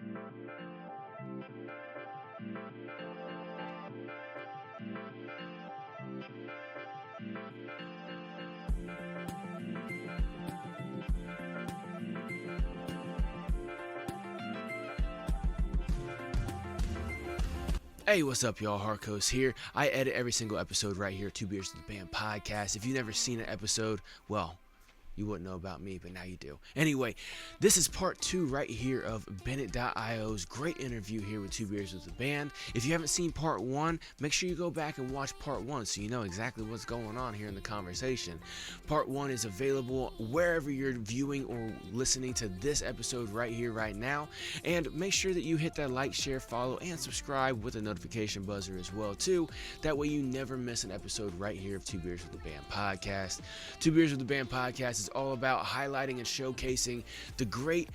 Hey, what's up, y'all? Harco's here. I edit every single episode right here, Two Beers with the Band podcast. If you've never seen an episode, well, you wouldn't know about me, but now you do. Anyway, this is part 2 right here of Bennett.io's great interview here with Two Beers with the Band. If you haven't seen part 1, make sure you go back and watch part 1 so you know exactly what's going on here in the conversation. Part 1 is available wherever you're viewing or listening to this episode right here, right now. And make sure that you hit that like, share, follow, and subscribe with a notification buzzer as well, too. That way you never miss an episode right here of Two Beers with the Band podcast. Two Beers with the Band podcast is all about highlighting and showcasing the great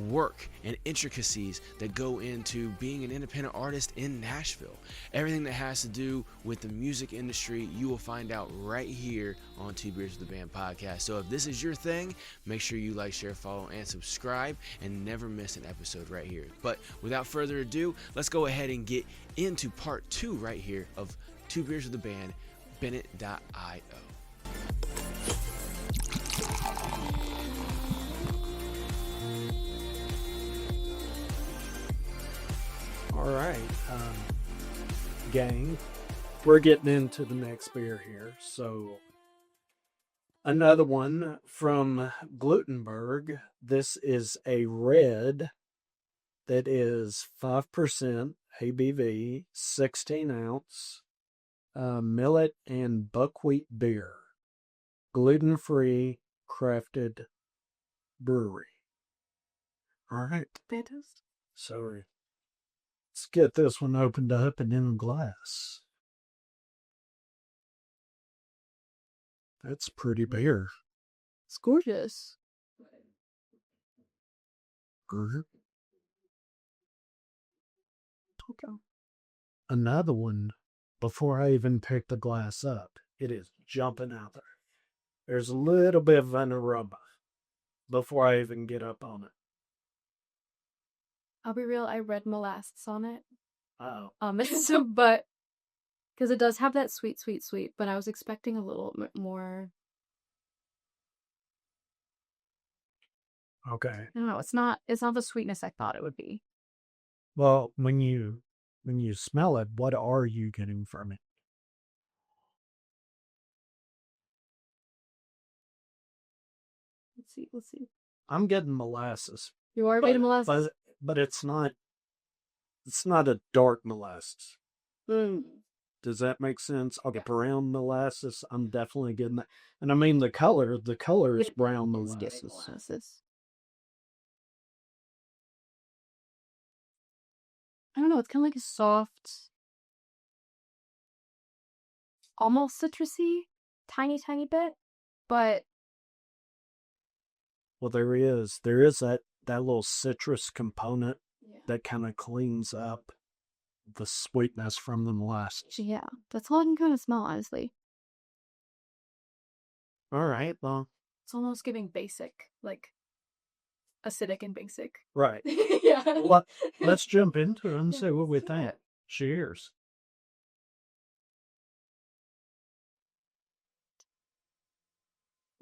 work and intricacies that go into being an independent artist in Nashville. Everything that has to do with the music industry, you will find out right here on Two Beers with the Band podcast. So if this is your thing, make sure you like, share, follow, and subscribe and never miss an episode right here. But without further ado, let's go ahead and get into part 2 right here of Two Beers with the Band, Bennett.io. All right, gang, we're getting into the next beer here. So another one from Glutenberg. This is a red that is 5% ABV, 16 ounce, millet and buckwheat beer, gluten-free, crafted brewery. All right. Fantastic. So let's get this one opened up and in a glass. That's pretty beer. It's gorgeous. Mhm. Okay. Another one, before I even pick the glass up, it is jumping out there. There's a little bit of an aroma before I even get up on it. I'll be real, I read molasses on it. Oh. But because it does have that sweet, but I was expecting a little more. Okay. I don't know. It's not the sweetness I thought it would be. Well, when you smell it, what are you getting from it? Let's see. I'm getting molasses. You are getting molasses? But it's not a dark molasses. Mm. Does that make sense? Okay, brown molasses, I'm definitely getting that. And I mean the color is brown molasses. I don't know, it's kind of like a soft, almost citrusy, tiny bit, but... Well, there is that little citrus component that kind of cleans up the sweetness from the molasses. Yeah, that's all I can kind of smell, honestly. All right, well. It's almost giving basic, like acidic and basic. Right. Yeah. Well, let's jump into it and see what we think. Cheers.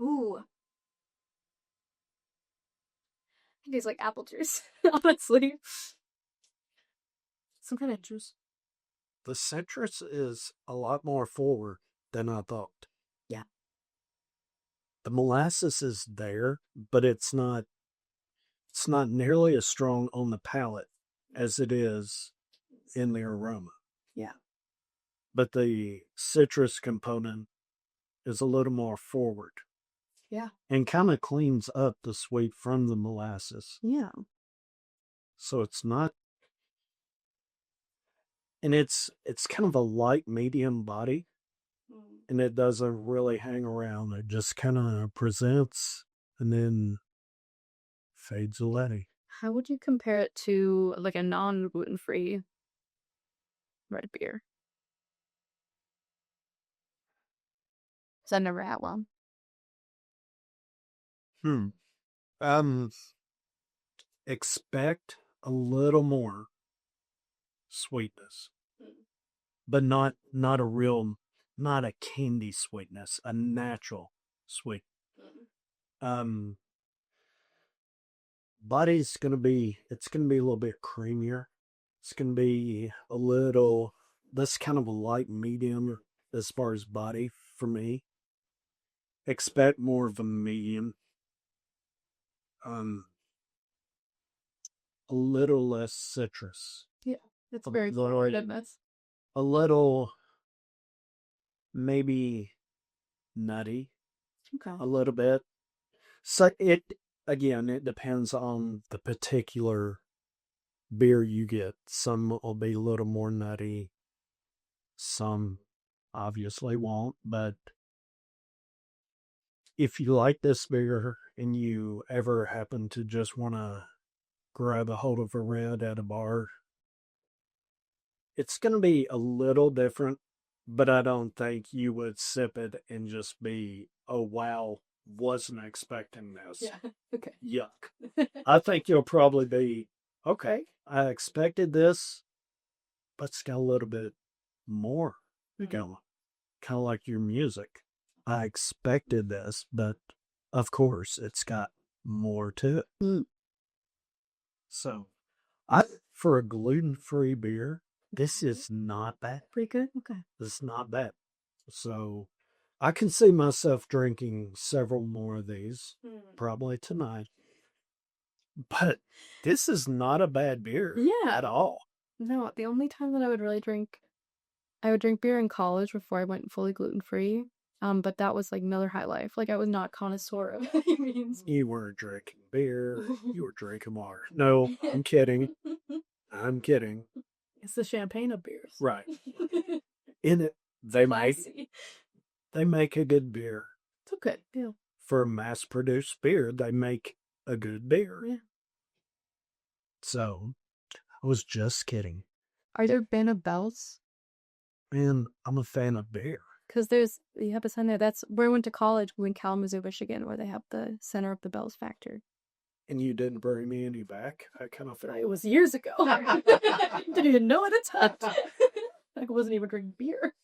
Ooh. It tastes like apple juice, honestly. Some kind of juice. The citrus is a lot more forward than I thought. Yeah. The molasses is there, but it's not nearly as strong on the palate as it is in the aroma. Yeah. But the citrus component is a little more forward. Yeah. And kind of cleans up the sweet from the molasses. Yeah. So it's not... And it's kind of a light medium body. And it doesn't really hang around. It just kind of presents and then fades away. How would you compare it to like a non-gluten-free red beer? Because I've never had one. Expect a little more sweetness, but not not a candy sweetness, a natural sweet. Um, body's it's gonna be a little bit creamier. It's gonna be a little this kind of a light medium as far as body for me. Expect more of a medium. Um, a little less citrus. Yeah, it's A very little- forward in this. A little maybe nutty. Okay. A little bit. So it depends on the particular beer you get. Some will be a little more nutty. Some obviously won't, but if you like this beer and you ever happen to just want to grab a hold of a red at a bar, it's going to be a little different, but I don't think you would sip it and just be, oh wow, wasn't expecting this. Yeah. Okay. Yuck. I think you'll probably be, okay, I expected this, but it's got a little bit more going. Kind of like your music. I expected this, but of course it's got more to it. So, for a gluten-free beer, this is not bad. Pretty good. Okay. This is not bad. So, I can see myself drinking several more of these, probably tonight. But this is not a bad beer at all. No, the only time that I would really drink, I would drink beer in college before I went fully gluten-free. But that was like Miller High Life. Like I was not connoisseur of any means. You weren't drinking beer. You were drinking water. No, I'm kidding. I'm kidding. It's the champagne of beers. Right. In it, they make a good beer. It's okay. Yeah. For mass-produced beer, they make a good beer. Yeah. So, I was just kidding. Are there Bennett bells? And I'm a fan of beer. Because you have a sign there. That's where I went to college in Kalamazoo, Michigan, where they have the center of the Bells factory. And you didn't bring me any back? I kind of felt It was years ago. Didn't even know at the time. I wasn't even drinking beer.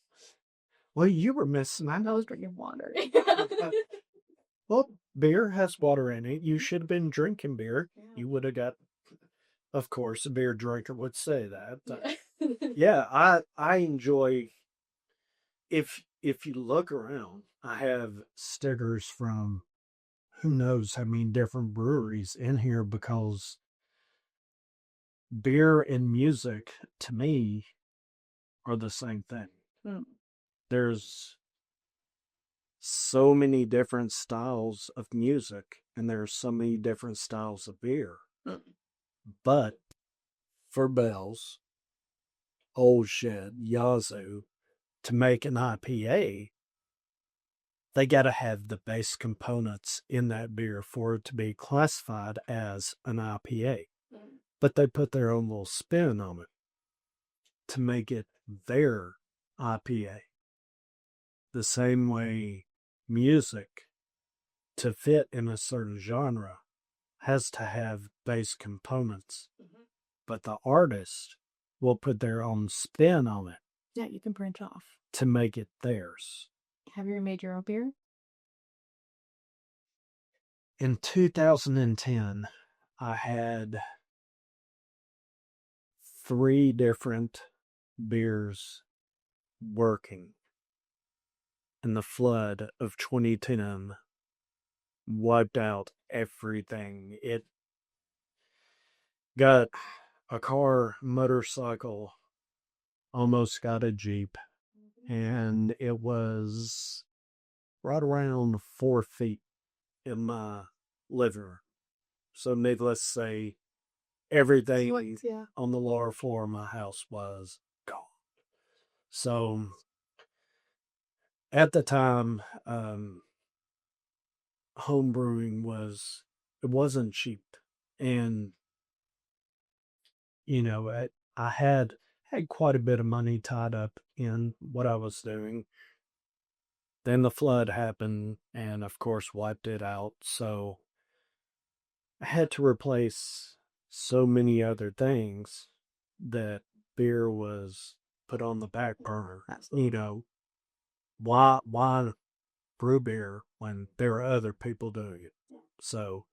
Well, you were missing out. I was drinking water. Well, beer has water in it. You should have been drinking beer. Yeah. You would have got, of course, a beer drinker would say that. Yeah, I enjoy, if you look around, I have stickers from who knows how many different breweries in here, because beer and music, to me, are the same thing. There's so many different styles of music, and there's so many different styles of beer. But for Bell's, Old Shed, Yazoo, to make an IPA, they got to have the base components in that beer for it to be classified as an IPA. But they put their own little spin on it to make it their IPA. The same way music, to fit in a certain genre, has to have base components. But the artist will put their own spin on it. Yeah, you can branch off to make it theirs. Have you made your own beer? In 2010, I had 3 different beers working. And the flood of 2010 wiped out everything. It got a car, motorcycle, almost got a Jeep, and it was right around 4 feet in my living room. So needless to say, everything on the lower floor of my house was gone. So at the time, home brewing wasn't cheap. And, I had quite a bit of money tied up in what I was doing. Then the flood happened and, of course, wiped it out. So I had to replace so many other things that beer was put on the back burner. You know, why brew beer when there are other people doing it? So,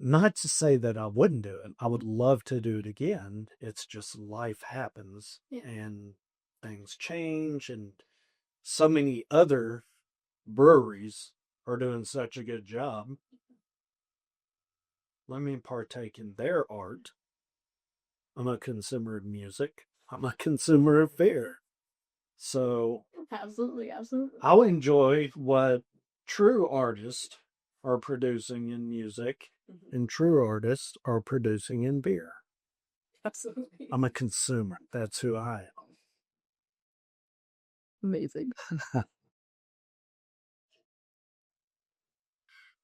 not to say that I wouldn't do it. I would love to do it again. It's just life happens and things change, and so many other breweries are doing such a good job. Let me partake in their art. I'm a consumer of music. I'm a consumer of beer. So Absolutely. I'll enjoy what true artists are producing in music and true artists are producing in beer. Absolutely. I'm a consumer. That's who I am. Amazing.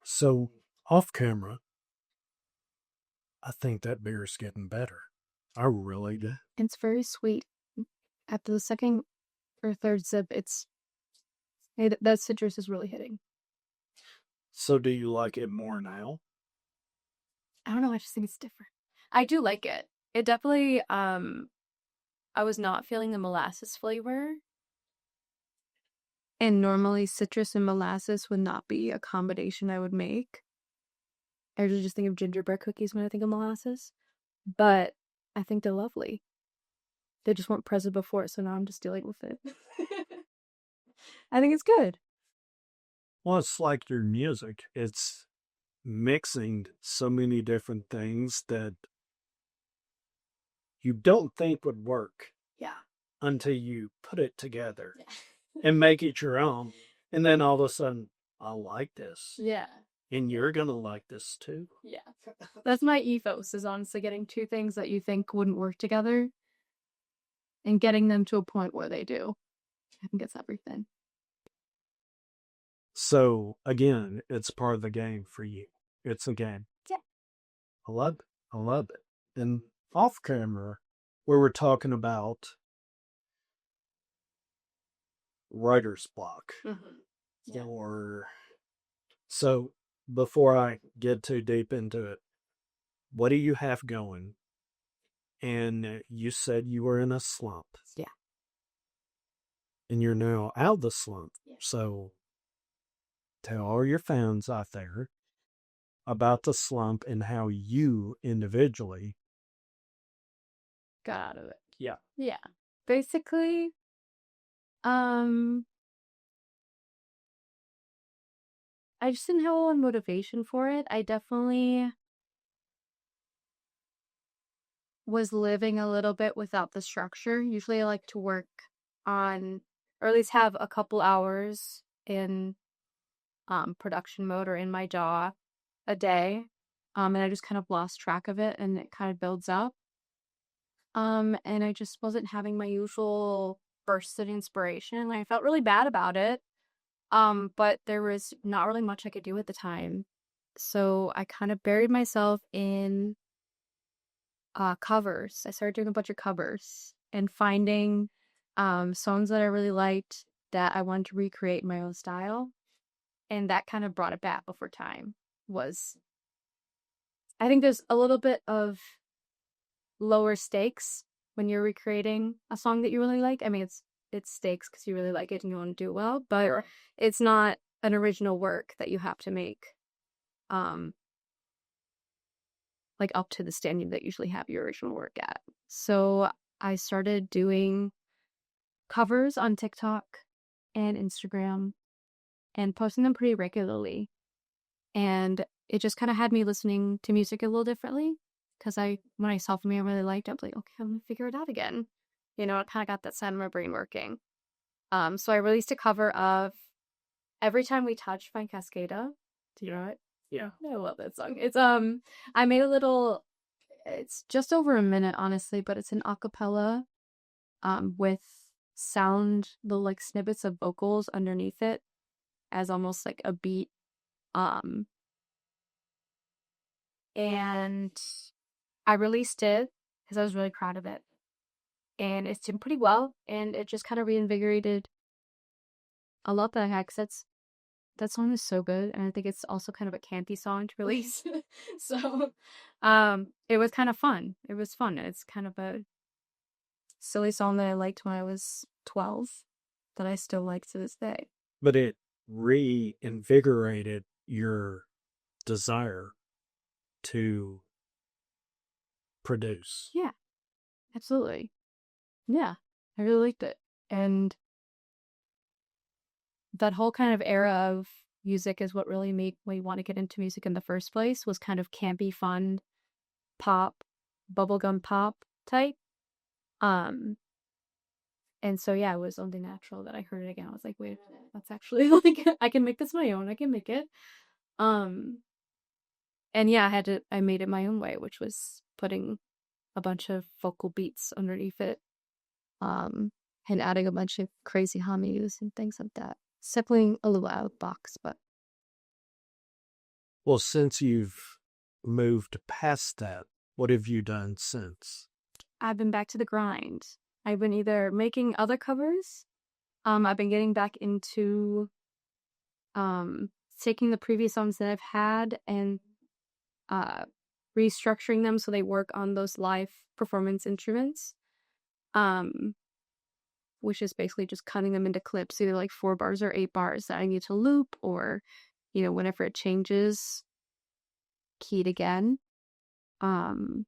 So off camera, I think that beer is getting better. I really do. It's very sweet. After the second or third sip, that citrus is really hitting. So do you like it more now? I don't know. I just think it's different. I do like it. It definitely. I was not feeling the molasses flavor, and normally citrus and molasses would not be a combination I would make. I usually just think of gingerbread cookies when I think of molasses, but I think they're lovely. They just weren't present before, so now I'm just dealing with it. I think it's good. Well, it's like your music. It's mixing so many different things that you don't think would work Yeah. until you put it together and make it your own. And then all of a sudden, I like this. Yeah. And you're going to like this too. Yeah. That's my ethos, is honestly getting two things that you think wouldn't work together and getting them to a point where they do. I think it's everything. So again, it's part of the game for you. It's a game. Yeah. I love it. I love it. And off camera, we were talking about writer's block. Yeah. Or so before I get too deep into it, what do you have going? And you said you were in a slump. Yeah. And you're now out of the slump. Yeah. So tell all your fans out there about the slump and how you individually Got out of it. Yeah. Yeah. Basically, I just didn't have a lot of motivation for it. I definitely was living a little bit without the structure. Usually I like to work on, or at least have a couple hours in production mode or in my jaw a day. And I just kind of lost track of it, and it kind of builds up. And I just wasn't having my usual bursts of inspiration. I felt really bad about it. But there was not really much I could do at the time. So I kind of buried myself in covers. I started doing a bunch of covers and finding songs that I really liked that I wanted to recreate in my own style. And that kind of brought it back over time. I think there's a little bit of lower stakes when you're recreating a song that you really like. I mean, it's stakes because you really like it and you want to do it well, but it's not an original work that you have to make like up to the standard that you usually have your original work at. So I started doing covers on TikTok and Instagram and posting them pretty regularly. And it just kind of had me listening to music a little differently, because when I saw something I really liked, I was like, okay, I'm gonna figure it out again. You know, it kind of got that side of my brain working. So I released a cover of Every Time We Touch by Cascada. Do you know it? Yeah. I love that song. It's I made it's just over a minute, honestly, but it's an acapella with little like snippets of vocals underneath it as almost like a beat. And I released it because I was really proud of it. And it's doing pretty well, and it just kind of reinvigorated a love that I had, because that song is so good, and I think it's also kind of a campy song to release. So, it was kind of fun. It was fun. It's kind of a silly song that I liked when I was 12 that I still like to this day. But it reinvigorated your desire to produce. Yeah, absolutely. Yeah, I really liked it. And that whole kind of era of music is what really made me want to get into music in the first place, was kind of campy, fun, pop, bubblegum pop type. And so, yeah, it was only natural that I heard it again. I was like, wait a minute, that's actually like, I can make this my own. I can make it. And yeah, I made it my own way, which was putting a bunch of vocal beats underneath it, and adding a bunch of crazy hummies and things like that. Simply a little out of the box, but Well, since you've moved past that, what have you done since? I've been back to the grind. I've been either making other covers, I've been getting back into taking the previous songs that I've had and restructuring them so they work on those live performance instruments, which is basically just cutting them into clips, either like 4 bars or 8 bars that I need to loop, or, you know, whenever it changes, keyed again. I've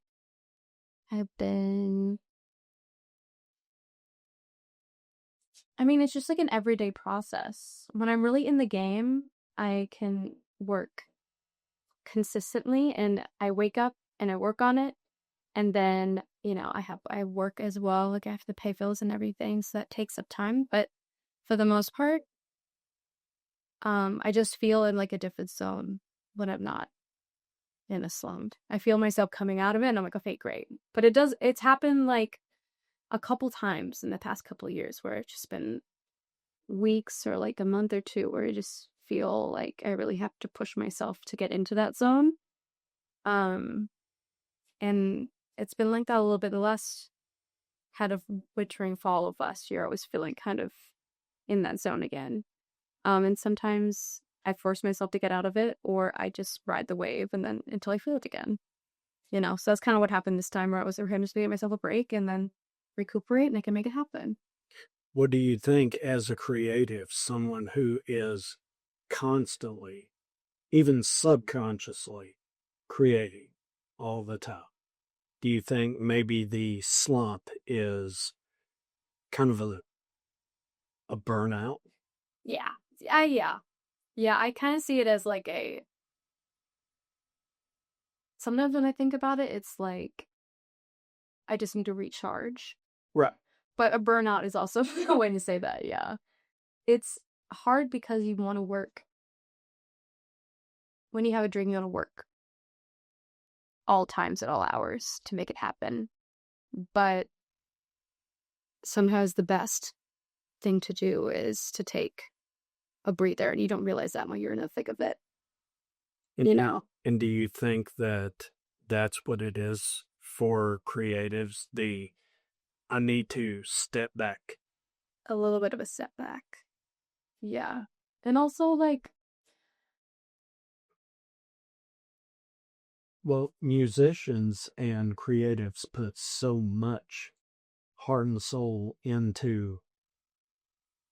been, I mean, it's just like an everyday process. When I'm really in the game, I can work consistently, and I wake up and I work on it, and then, you know, I work as well, like I have to pay bills and everything, so that takes up time. But for the most part, I just feel in like a different zone when I'm not in a slump. I feel myself coming out of it, and I'm like, okay, great. But it's happened like a couple times in the past couple of years where it's just been weeks or like a month or two where I just feel like I really have to push myself to get into that zone. And it's been like that a little bit the last kind of wintering fall of last year. I was feeling kind of in that zone again. And sometimes I force myself to get out of it, or I just ride the wave and then until I feel it again. You know, so that's kind of what happened this time, where I was trying to give myself a break and then recuperate, and I can make it happen. What do you think, as a creative, someone who is constantly, even subconsciously, creating all the time? Do you think maybe the slump is kind of a burnout? Yeah. Yeah, I kind of see it as like sometimes when I think about it, it's like I just need to recharge. Right. But a burnout is also a way to say that, yeah. It's hard because you want to work. When you have a dream, you want to work all times at all hours to make it happen. But sometimes the best thing to do is to take a breather, and you don't realize that when you're in the thick of it. You know? And do you think that that's what it is for creatives? I need to step back. A little bit of a setback. Yeah. And also, like, Well, musicians and creatives put so much heart and soul into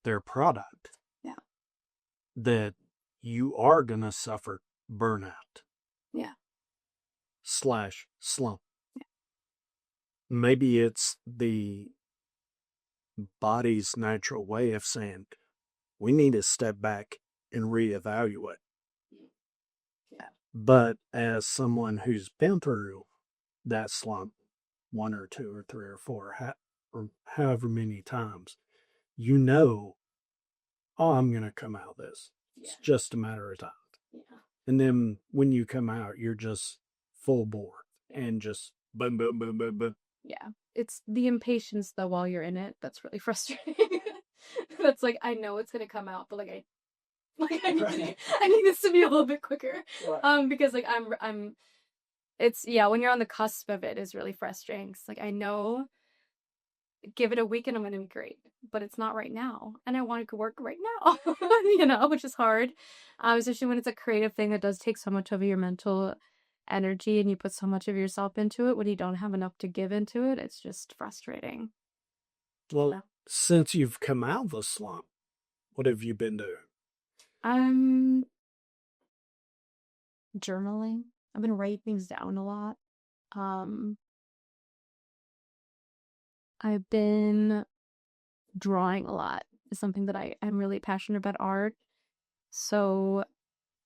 their product, yeah. that you are going to suffer burnout. Yeah. / slump. Yeah. Maybe it's the body's natural way of saying, we need to step back and reevaluate. Yeah. But as someone who's been through that slump 1 or 2 or 3 or 4, or however many times, you know, oh, I'm going to come out of this. It's just a matter of time. Yeah. And then when you come out, you're just full bore and just boom, boom, boom, boom, boom. Yeah. It's the impatience, though, while you're in it, that's really frustrating. That's like, I know it's going to come out, but like, I need this to be a little bit quicker. Right. Because like, it's, yeah, when you're on the cusp of it is really frustrating. It's like, I know give it a week and I'm going to be great. But it's not right now. And I want to work right now, which is hard. Especially when it's a creative thing that does take so much of your mental energy and you put so much of yourself into it. When you don't have enough to give into it, it's just frustrating. Well, So. since you've come out of the slump, what have you been doing? Journaling. I've been writing things down a lot. I've been drawing a lot. It's something that I'm really passionate about art. So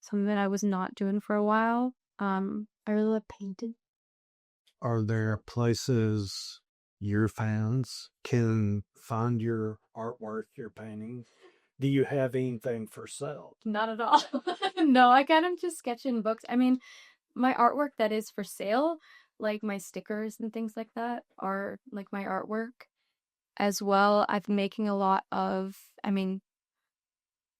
something that I was not doing for a while. I really love painting. Are there places your fans can find your artwork, your paintings? Do you have anything for sale? Not at all. No, I kind of just sketch in books. I mean, my artwork that is for sale, like my stickers and things like that, are like my artwork. As well, I've been making a lot of,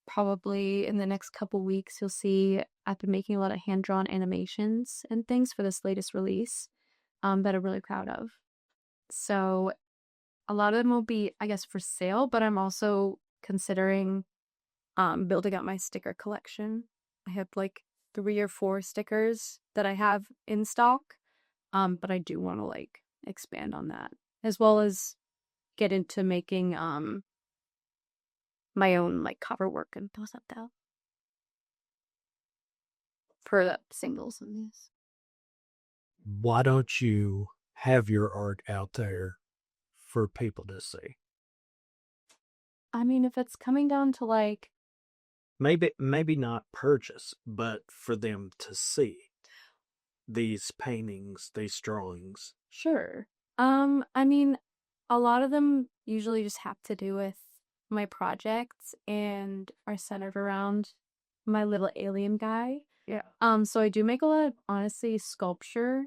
probably in the next couple weeks, you'll see I've been making a lot of hand-drawn animations and things for this latest release that I'm really proud of. So a lot of them will be, I guess, for sale, but I'm also considering building up my sticker collection. I have like 3 or 4 stickers that I have in stock, but I do want to like expand on that, as well as get into making my own like cover work and things like that for the singles and these. Why don't you have your art out there for people to see? I mean, if it's coming down to like Maybe not purchase, but for them to see these paintings, these drawings. sure. I mean, a lot of them usually just have to do with my projects and are centered around my little alien guy. Yeah. So I do make a lot of, honestly, sculpture.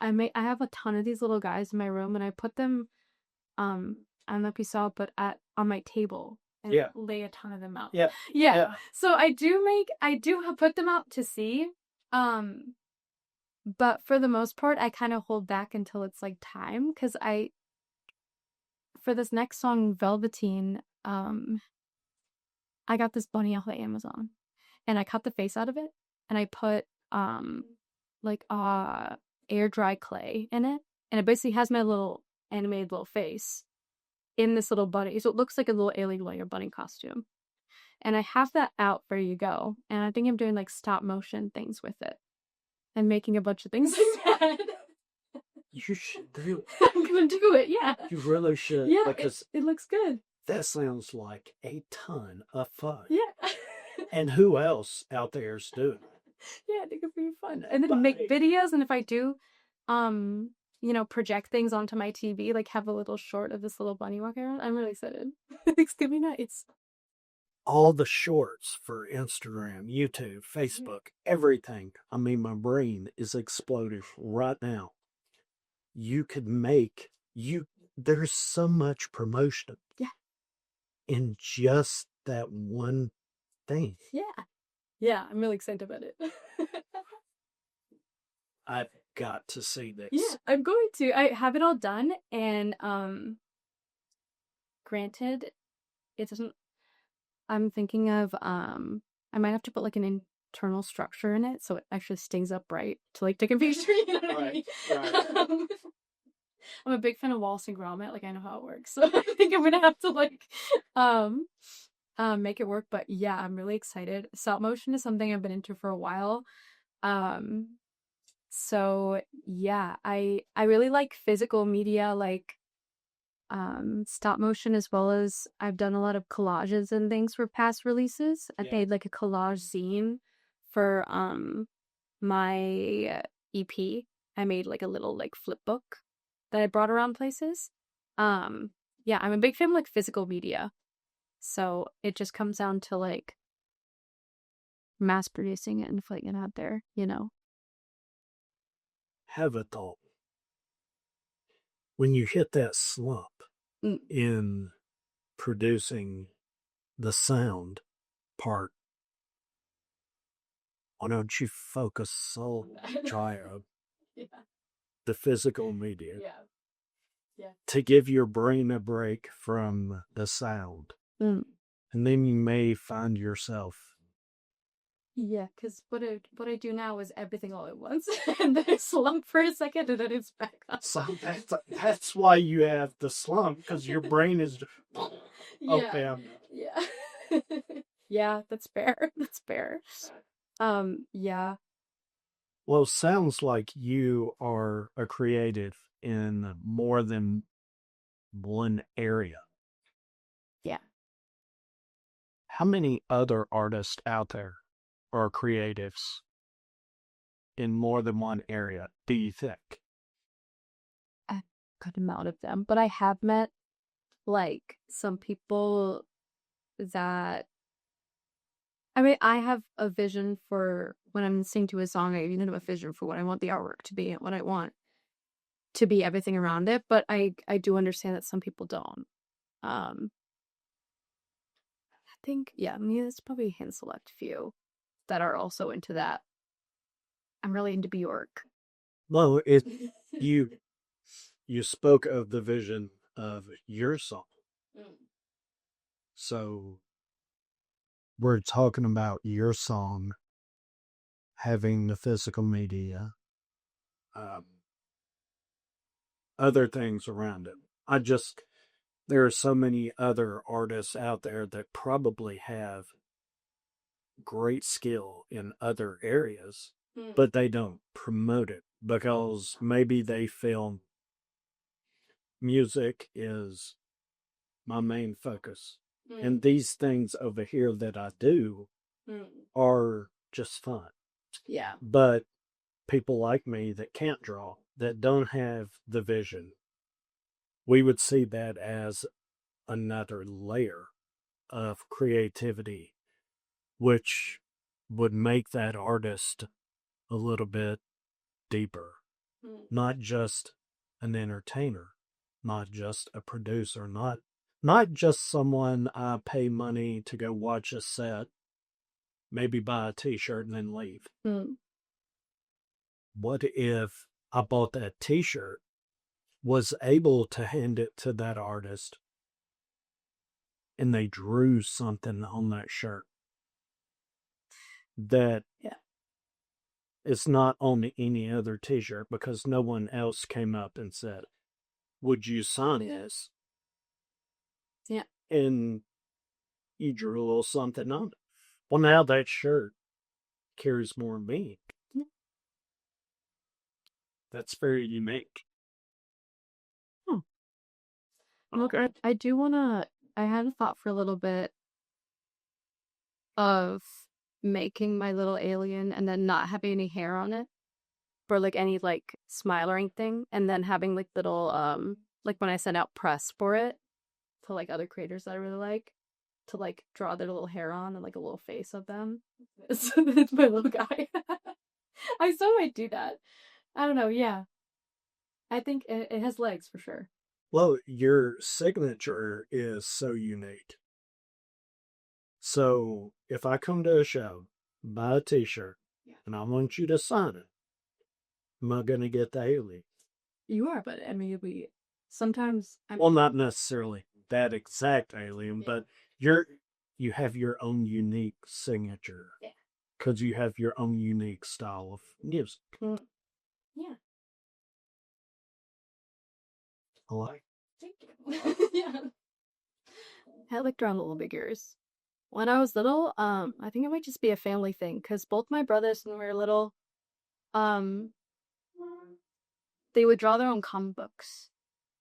I have a ton of these little guys in my room, and I put them, I don't know if you saw, but on my table, and Yeah. lay a ton of them out. Yeah. Yeah. So I do put them out to see. But for the most part, I kind of hold back until it's like time, because for this next song, Velveteen, I got this bunny off of Amazon, and I cut the face out of it, and I put like air dry clay in it, and it basically has my little animated little face in this little bunny, so it looks like a little alien layer bunny costume. And I have that out for you go, and I think I'm doing like stop motion things with it, and making a bunch of things like that. You should do it. I'm gonna do it, yeah. You really should. Yeah, because it looks good. that sounds like a ton of fun. Yeah. And who else out there is doing it? Yeah, I think it'd be fun. And then make videos, and if I do, project things onto my TV, like have a little short of this little bunny walking around, I'm really excited. It's gonna be nice. All the shorts for Instagram, YouTube, Facebook, everything. I mean, my brain is exploding right now. You could there's so much promotion. Yeah. In just that one thing. Yeah. Yeah, I'm really excited about it. I've got to see this. Yeah, I'm going to. I have it all done, and granted, it doesn't. I'm thinking of I might have to put like an internal structure in it so it actually stings up right to like take a picture. You know what I mean? Right. I'm a big fan of Wallace and Gromit. Like, I know how it works, so I think I'm gonna have to like make it work. But yeah, I'm really excited. Stop motion is something I've been into for a while. So yeah, I really like physical media, like stop motion, as well as I've done a lot of collages and things for past releases. I made like a collage zine for my EP. I made like a little like flip book that I brought around places. Yeah, I'm a big fan of like physical media. So it just comes down to like mass producing it and putting it out there, Have a thought. When you hit that slump in producing the sound part, why don't you focus try the physical media? to give your brain a break from the sound. Mm. And then you may find yourself. Yeah, because what I do now is everything all at once, and then I slump for a second, and then it's back up. So that's why you have the slump, because your brain is Yeah, yeah, yeah. That's fair. That's fair. Yeah. Well, sounds like you are a creative in more than one area. Yeah. How many other artists out there are creatives in more than one area, do you think? A good amount of them, but I have met like some people that I mean, I have a vision for when I'm listening to a song. I even have a vision for what I want the artwork to be and what I want to be everything around it. But I do understand that some people don't. I think I mean it's probably a hand select few that are also into that. I'm really into Bjork. Well, you you spoke of the vision of your song. So we're talking about your song having the physical media, um, other things around it. There are so many other artists out there that probably have great skill in other areas, but they don't promote it because maybe they feel music is my main focus. And these things over here that I do are just fun. Yeah. But people like me that can't draw, that don't have the vision, we would see that as another layer of creativity, which would make that artist a little bit deeper. Not just an entertainer, not just a producer, not just someone I pay money to go watch a set, maybe buy a t-shirt and then leave. What if I bought that t-shirt, was able to hand it to that artist, and they drew something on that shirt that it's not on any other t-shirt because no one else came up and said, would you sign this? Yeah. And you drew a little something on it. Well, now that shirt carries more meaning. That's very unique. Look, I do wanna. I had a thought for a little bit of making my little alien and then not having any hair on it, or like any like smile or anything, and then having like little like when I send out press for it to like other creators that I really like to like draw their little hair on and like a little face of them. So it's my little guy. I still might do that. I don't know. Yeah, I think it has legs for sure. Well, your signature is so unique. So if I come to a show, buy a t-shirt, and I want you to sign it, am I going to get the alien? You are, but I mean, we sometimes. Well, not necessarily that exact alien, but you have your own unique signature. Yeah. Because you have your own unique style of music. Yeah. I like. Thank you. Yeah. I like drawing little figures. When I was little, I think it might just be a family thing because both my brothers when we were little, um, they would draw their own comic books,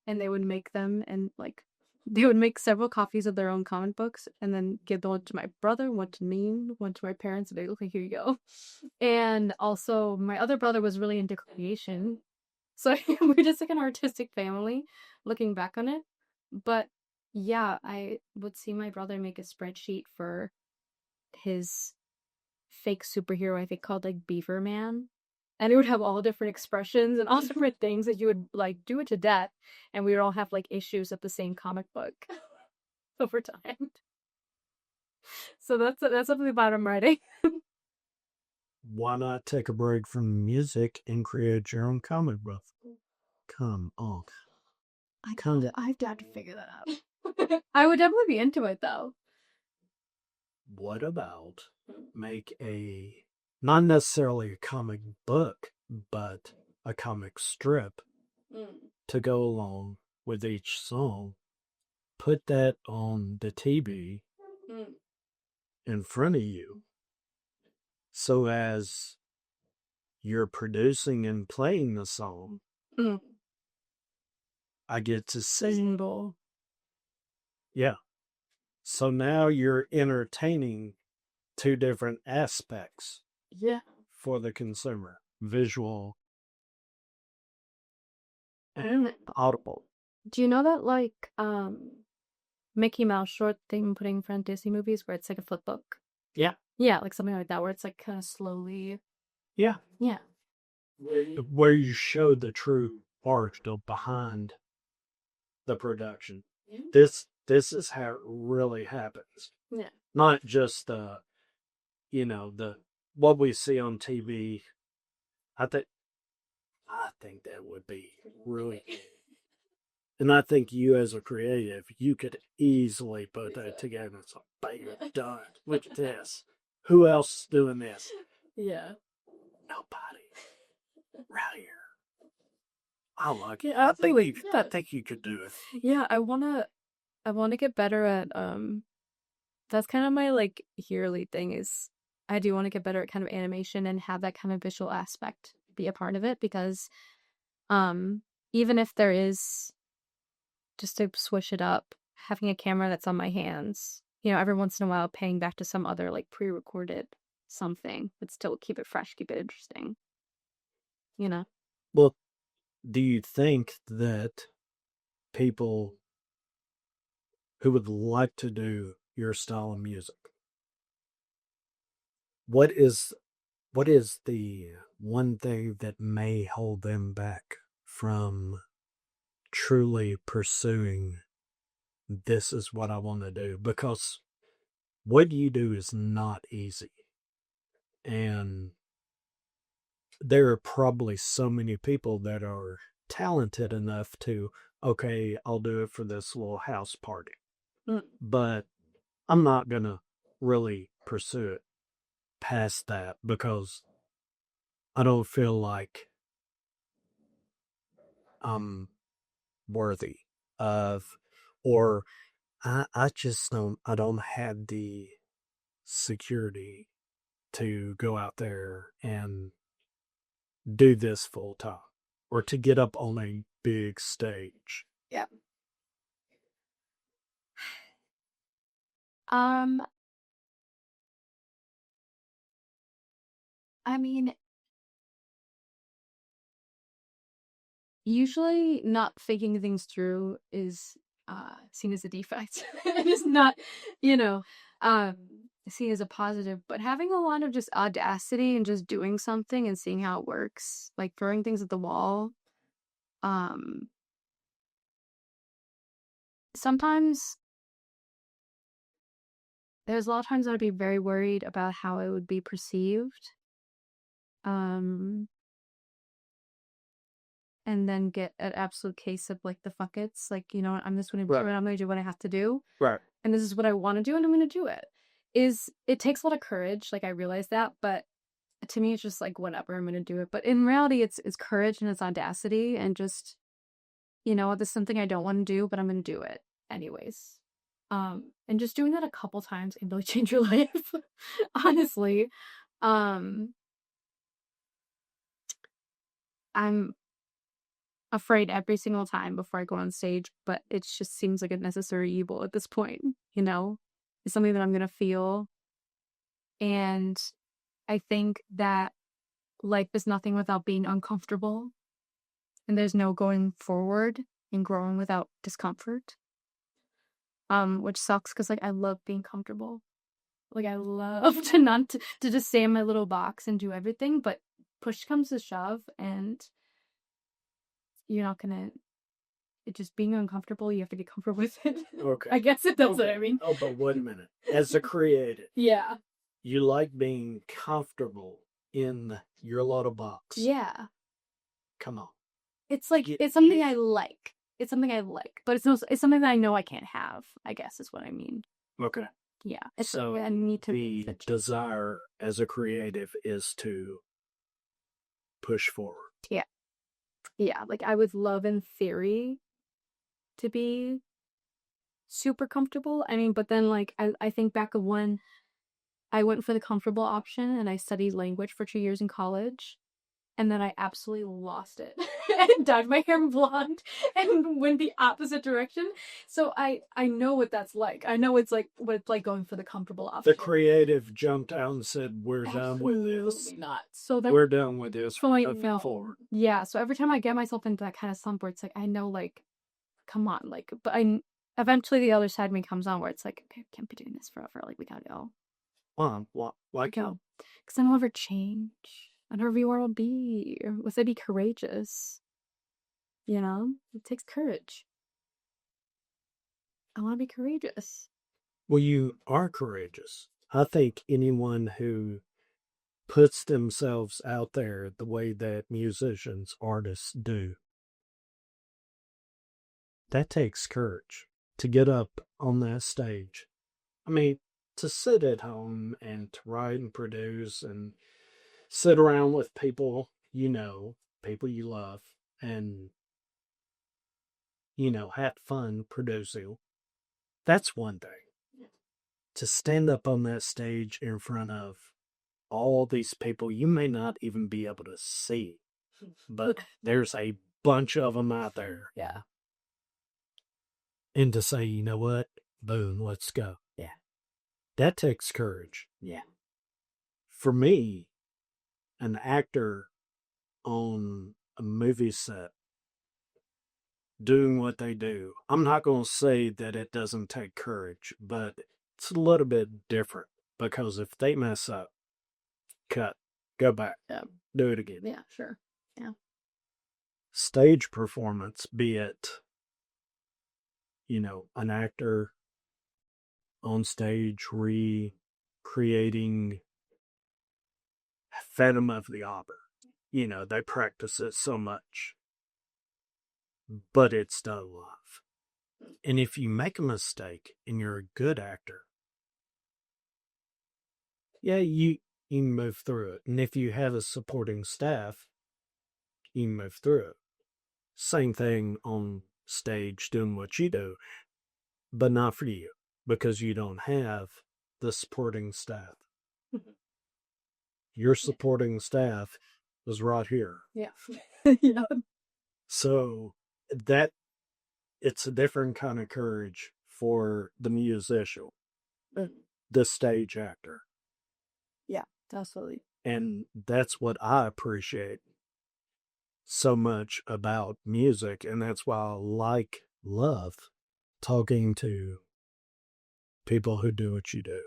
and they would make them and like they would make several copies of their own comic books and then give one to my brother, one to me, one to my parents, and they'd okay, here you go. And also, my other brother was really into creation, so we're just like an artistic family. Looking back on it, but yeah, I would see my brother make a spreadsheet for his fake superhero, I think called like Beaver Man. And it would have all different expressions and all different things that you would like do it to death. And we would all have like issues of the same comic book over time. So that's something about him writing. Why not take a break from music and create your own comic book? Come on. I've got to figure that out. I would definitely be into it though. What about make not necessarily a comic book, but a comic strip to go along with each song? Put that on the TV in front of you, so as you're producing and playing the song, I get to sing. Yeah. So now you're entertaining two different aspects. Yeah. For the consumer. Visual and audible. Do you know that Mickey Mouse short thing putting in front of Disney movies where it's like a flip book? Yeah. Yeah, like something like that where it's like kind of slowly. Yeah. Yeah. Where you show the true art behind the production. Yeah. This is how it really happens. Yeah. Not just what we see on TV. I think that would be really good. And I think you as a creative, you could easily put that together. It's like, bam, done. Look at this. Who else is doing this? Yeah. Nobody. Right here. I like it. Yeah, I think you could do it. Yeah, I wanna get better at that's kind of my like yearly thing is I do want to get better at kind of animation and have that kind of visual aspect be a part of it because even if there is, just to switch it up, having a camera that's on my hands, every once in a while paying back to some other like pre-recorded something, but still keep it fresh, keep it interesting. Well, do you think that people who would like to do your style of music, what is the one thing that may hold them back from truly pursuing this is what I want to do? Because what you do is not easy. And there are probably so many people that are talented enough to, okay, I'll do it for this little house party. But I'm not going to really pursue it past that because I don't feel like I'm worthy of, or I just I don't have the security to go out there and do this full time or to get up on a big stage. Yeah. I mean, usually not thinking things through is seen as a defect. It is not, seen as a positive, but having a lot of just audacity and just doing something and seeing how it works, like throwing things at the wall. Sometimes there's a lot of times I'd be very worried about how it would be perceived. And then get an absolute case of like the fuck it's like, I'm just going to do it. I'm going to do what I have to do. Right. And this is what I want to do and I'm going to do it. It takes a lot of courage. Like I realize that, but to me, it's just like, whatever, I'm going to do it. But in reality, it's courage and it's audacity and just, this is something I don't want to do, but I'm going to do it anyways. And just doing that a couple times can really change your life. Honestly. I'm afraid every single time before I go on stage, but it just seems like a necessary evil at this point, It's something that I'm going to feel. And I think that life is nothing without being uncomfortable. And there's no going forward and growing without discomfort. Which sucks because, like, I love being comfortable. Like, I love to just stay in my little box and do everything, but push comes to shove and you're not gonna. It just being uncomfortable, you have to get comfortable with it. Okay. I guess that's what I mean. Oh, but wait a minute. As a creative, Yeah. you like being comfortable in your little box. Yeah. Come on. It's like it's something I like. it's something I like, but it's something that I know I can't have, I guess is what I mean. Okay. Yeah. It's So I need to the desire as a creative is to push forward. Yeah. Yeah, like I would love in theory to be super comfortable. I mean, but then like I think back of when I went for the comfortable option and I studied language for 2 years in college. And then I absolutely lost it and dyed my hair blonde and went the opposite direction. So I know what that's like. I know it's like what it's like going for the comfortable option. The creative jumped out and said, "We're done with this. Absolutely not. So that We're done with this. so I Moving know. forward." Yeah. So every time I get myself into that kind of slump where it's like I know like, come on, like, but eventually the other side of me comes on where it's like, okay, I can't be doing this forever. Like we gotta go. Why Go. Because then I'll never change. I never be where I'll be. Let's say be courageous. You know? It takes courage. I want to be courageous. Well, you are courageous. I think anyone who puts themselves out there the way that musicians, artists do, that takes courage to get up on that stage. I mean, to sit at home and to write and produce and sit around with people people you love, and, have fun producing, that's one thing. To stand up on that stage in front of all these people you may not even be able to see, but there's a bunch of them out there. Yeah. And to say, you know what? Boom, let's go. Yeah. That takes courage. Yeah. For me, an actor on a movie set doing what they do, I'm not going to say that it doesn't take courage, but it's a little bit different because if they mess up, cut, go back, do it again. Yeah, sure. Yeah. Stage performance, be it, an actor on stage recreating Phantom of the Opera. They practice it so much, but it's done live. And if you make a mistake and you're a good actor, yeah, you can move through it. And if you have a supporting staff, you can move through it. Same thing on stage doing what you do, but not for you because you don't have the supporting staff. Your supporting staff is right here. Yeah. Yeah. So it's a different kind of courage for the musician, the stage actor. Yeah, absolutely. And that's what I appreciate so much about music. And that's why I love talking to people who do what you do.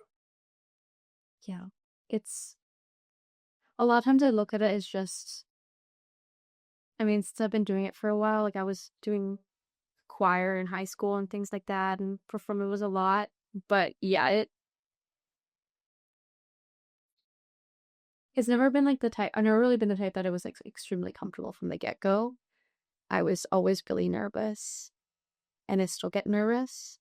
Yeah. It's a lot of times I look at it as just, I mean, since I've been doing it for a while, like I was doing choir in high school and things like that, and performing was a lot. But yeah, it's never been like the type, I've never really been the type that it was like extremely comfortable from the get-go. I was always really nervous, and I still get nervous.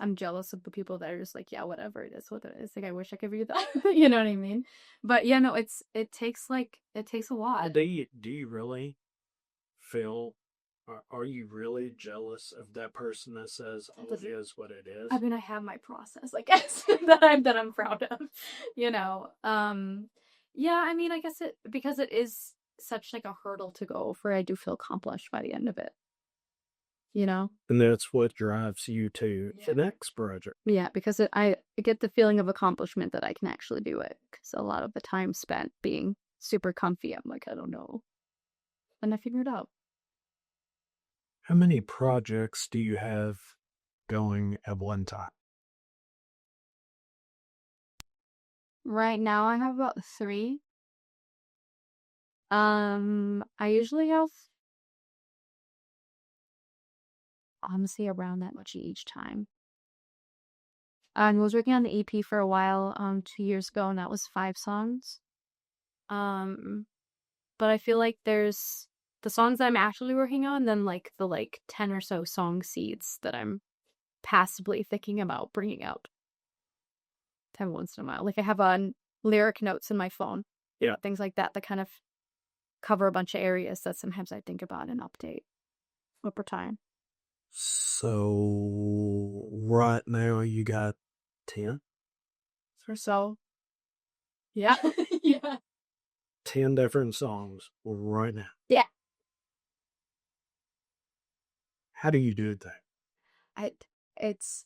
I'm jealous of the people that are just like, yeah, whatever, it is what it is. Like, I wish I could be that. You know what I mean? But yeah, no, it takes a lot. Do you really feel, are you really jealous of that person that says, oh, it is what it is? I mean, I have my process, I guess, that I'm proud of, Yeah, I mean, I guess because it is such like a hurdle to go over, I do feel accomplished by the end of it. And that's what drives you to the next project. Yeah, because I get the feeling of accomplishment that I can actually do it. Because a lot of the time spent being super comfy, I'm like, I don't know. And I figured it out. How many projects do you have going at one time? Right now I have about 3. I usually have honestly around that much each time. I was working on the EP for a while, 2 years ago, and that was 5 songs. But I feel like there's the songs that I'm actually working on than like the 10 or so song seeds that I'm passively thinking about bringing out every once in a while. Like I have on lyric notes in my phone. Yeah. Things like that kind of cover a bunch of areas that sometimes I think about and update over time. So right now you got 10? Or so. Yeah. Yeah. 10 different songs right now. Yeah. How do you do that? It's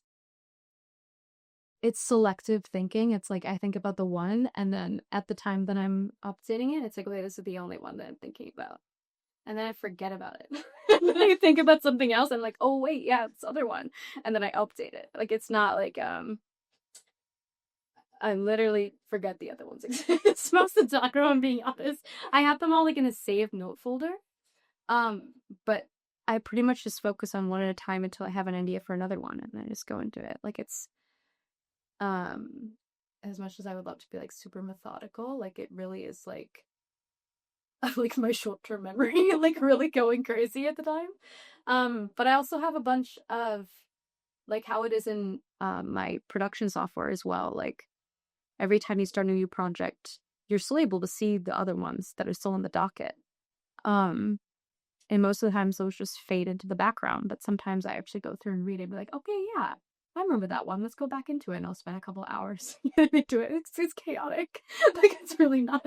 selective thinking. It's like I think about the one, and then at the time that I'm updating it, it's like, okay, this is the only one that I'm thinking about. And then I forget about it. And then I think about something else, and like, oh wait, yeah, this other one. And then I update it. Like it's not like I literally forget the other ones exist most of the time, if I'm being honest. I have them all like in a saved note folder. But I pretty much just focus on one at a time until I have an idea for another one, and then I just go into it. Like it's as much as I would love to be like super methodical, like it really is like like my short-term memory like really going crazy at the time. But I also have a bunch of like how it is in my production software as well. Like every time you start a new project, you're still able to see the other ones that are still in the docket. And most of the times those just fade into the background, but sometimes I actually go through and read it and be like, okay, yeah, I remember that one. Let's go back into it. And I'll spend a couple hours into it. It's chaotic. Like it's really not.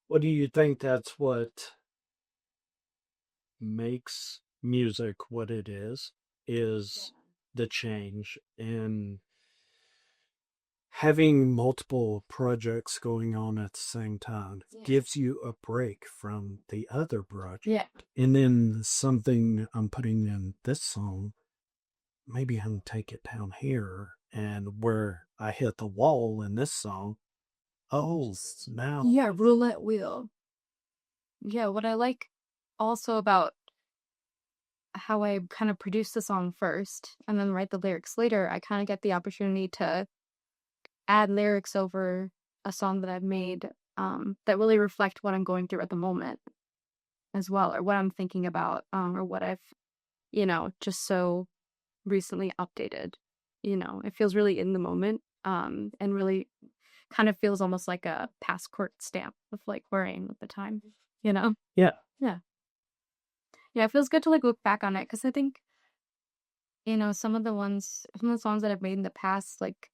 What do you think that's what makes music what it is the change, and having multiple projects going on at the same time gives you a break from the other project. Yeah. And then something I'm putting in this song, maybe I can take it down here, and where I hit the wall in this song, oh, now. Yeah, roulette wheel. Yeah, what I like also about how I kind of produce the song first and then write the lyrics later, I kind of get the opportunity to add lyrics over a song that I've made that really reflect what I'm going through at the moment as well, or what I'm thinking about, or what I've, just so recently updated. It feels really in the moment, and really kind of feels almost like a passport stamp of like where I am at the time, Yeah. Yeah. Yeah, it feels good to like look back on it because I think, some of the songs that I've made in the past, like,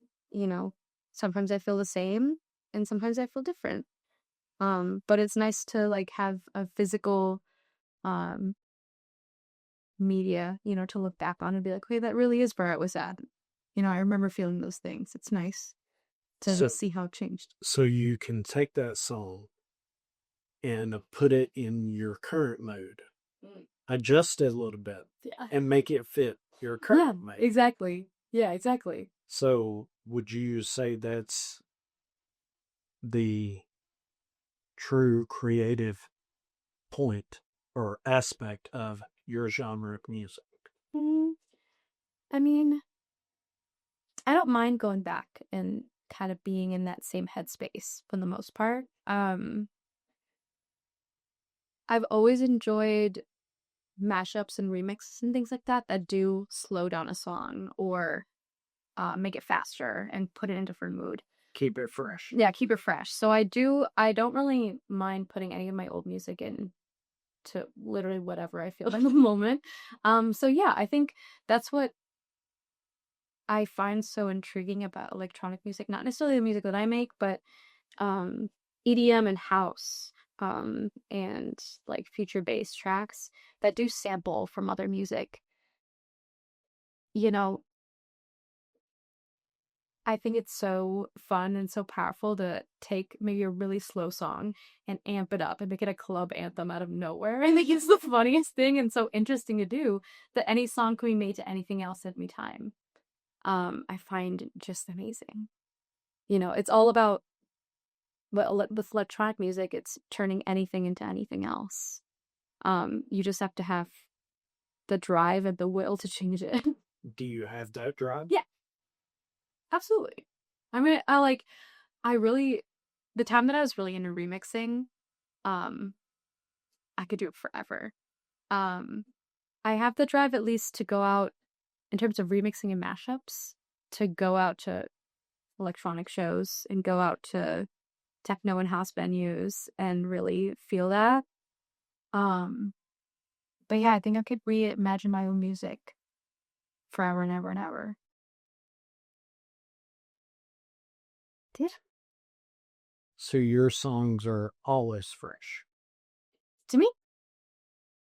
sometimes I feel the same and sometimes I feel different. But it's nice to like have a physical um media, to look back on and be like, hey, that really is where I was at. I remember feeling those things. It's nice to see how it changed. So you can take that song and put it in your current mode, adjust it a little bit, and make it fit your current mode. Exactly. Yeah, exactly. So would you say that's the true creative point or aspect of your genre of music? I mean, I don't mind going back and kind of being in that same headspace for the most part. I've always enjoyed mashups and remixes and things like that do slow down a song or make it faster and put it in a different mood. Keep it fresh. Yeah, keep it fresh. So I don't really mind putting any of my old music in to literally whatever I feel in the moment. So yeah, I think that's what I find so intriguing about electronic music. Not necessarily the music that I make, but EDM and house, and like future bass tracks that do sample from other music. I think it's so fun and so powerful to take maybe a really slow song and amp it up and make it a club anthem out of nowhere. I think it's the funniest thing and so interesting to do that any song can be made to anything else at any time. I find just amazing. It's all about, with electronic music, it's turning anything into anything else. You just have to have the drive and the will to change it. Do you have that drive? Yeah. Absolutely. I mean, the time that I was really into remixing, I could do it forever. I have the drive at least to go out in terms of remixing and mashups, to go out to electronic shows and go out to techno and house venues and really feel that. But yeah, I think I could reimagine my own music forever and ever and ever. Did So your songs are always fresh. to me?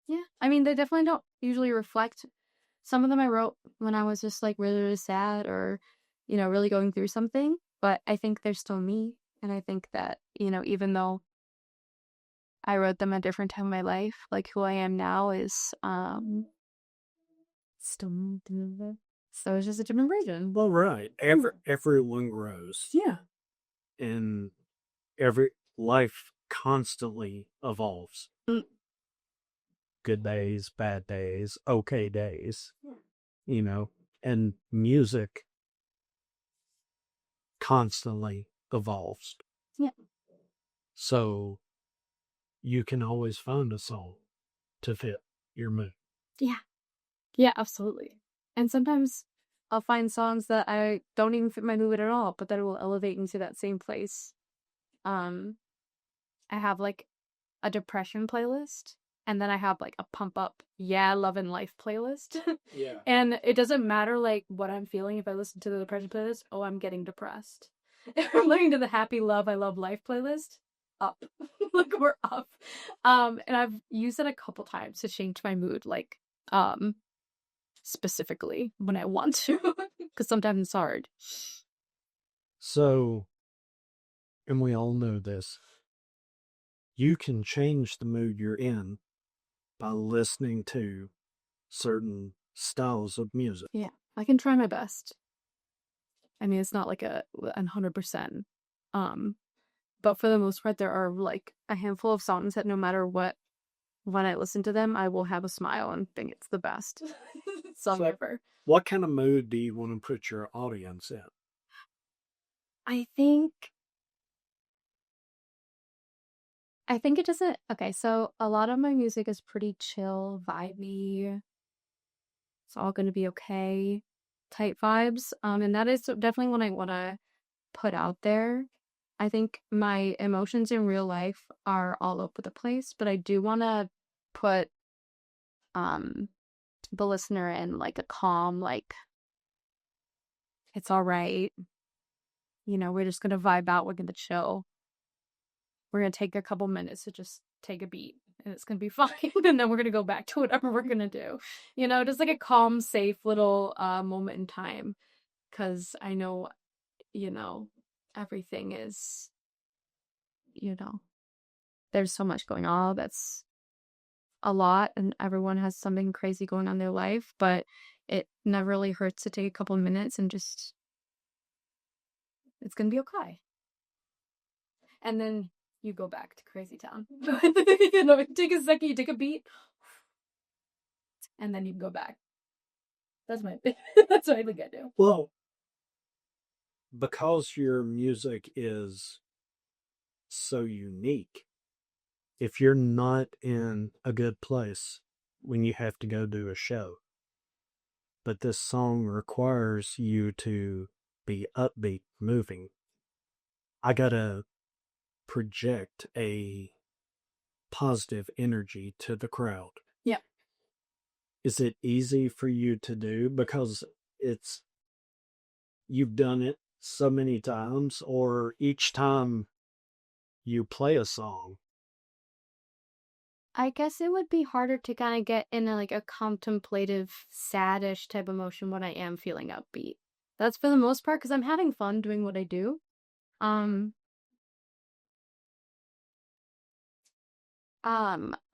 Yeah. I mean, they definitely don't usually reflect. Some of them I wrote when I was just like really, really sad or, really going through something. But I think they're still me. And I think that, even though I wrote them at a different time in my life, like who I am now is still, so it's just a different version. Well, right. Everyone grows. Yeah. And every life constantly evolves. Mm. Good days, bad days, okay days, and music constantly evolves. Yeah. So you can always find a song to fit your mood. Yeah. Yeah, absolutely. And sometimes I'll find songs that I don't even fit my mood at all, but that will elevate me to that same place. I have like a depression playlist, and then I have like a pump up, love and life playlist. Yeah. And it doesn't matter like what I'm feeling if I listen to the depression playlist. Oh, I'm getting depressed. If I'm listening to the happy love I love life playlist, up. Like we're up. And I've used it a couple times to change my mood, like specifically when I want to, because sometimes it's hard. So, and we all know this, you can change the mood you're in by listening to certain styles of music. Yeah, I can try my best. I mean, it's not like 100%. But for the most part, there are like a handful of songs that no matter what, when I listen to them, I will have a smile and think it's the best song ever. What kind of mood do you want to put your audience in? I think it doesn't. Okay, so a lot of my music is pretty chill, vibey. It's all going to be okay type vibes. And that is definitely what I want to put out there. I think my emotions in real life are all over the place, but I do want to put the listener in like a calm, like, it's all right. We're just going to vibe out. We're going to chill. We're going to take a couple minutes to just take a beat, and it's going to be fine. And then we're going to go back to whatever we're going to do. Just like a calm, safe little moment in time. Because I know, everything is, there's so much going on that's a lot, and everyone has something crazy going on in their life, but it never really hurts to take a couple minutes and just, it's going to be okay. And then you go back to crazy town. Take a second, you take a beat, and then you go back. That's what I think I do. Well, because your music is so unique, if you're not in a good place when you have to go do a show, but this song requires you to be upbeat, moving, I gotta project a positive energy to the crowd. Yeah. Is it easy for you to do because you've done it so many times, or each time you play a song? I guess it would be harder to kind of get in a contemplative, sad-ish type emotion when I am feeling upbeat. That's for the most part because I'm having fun doing what I do. I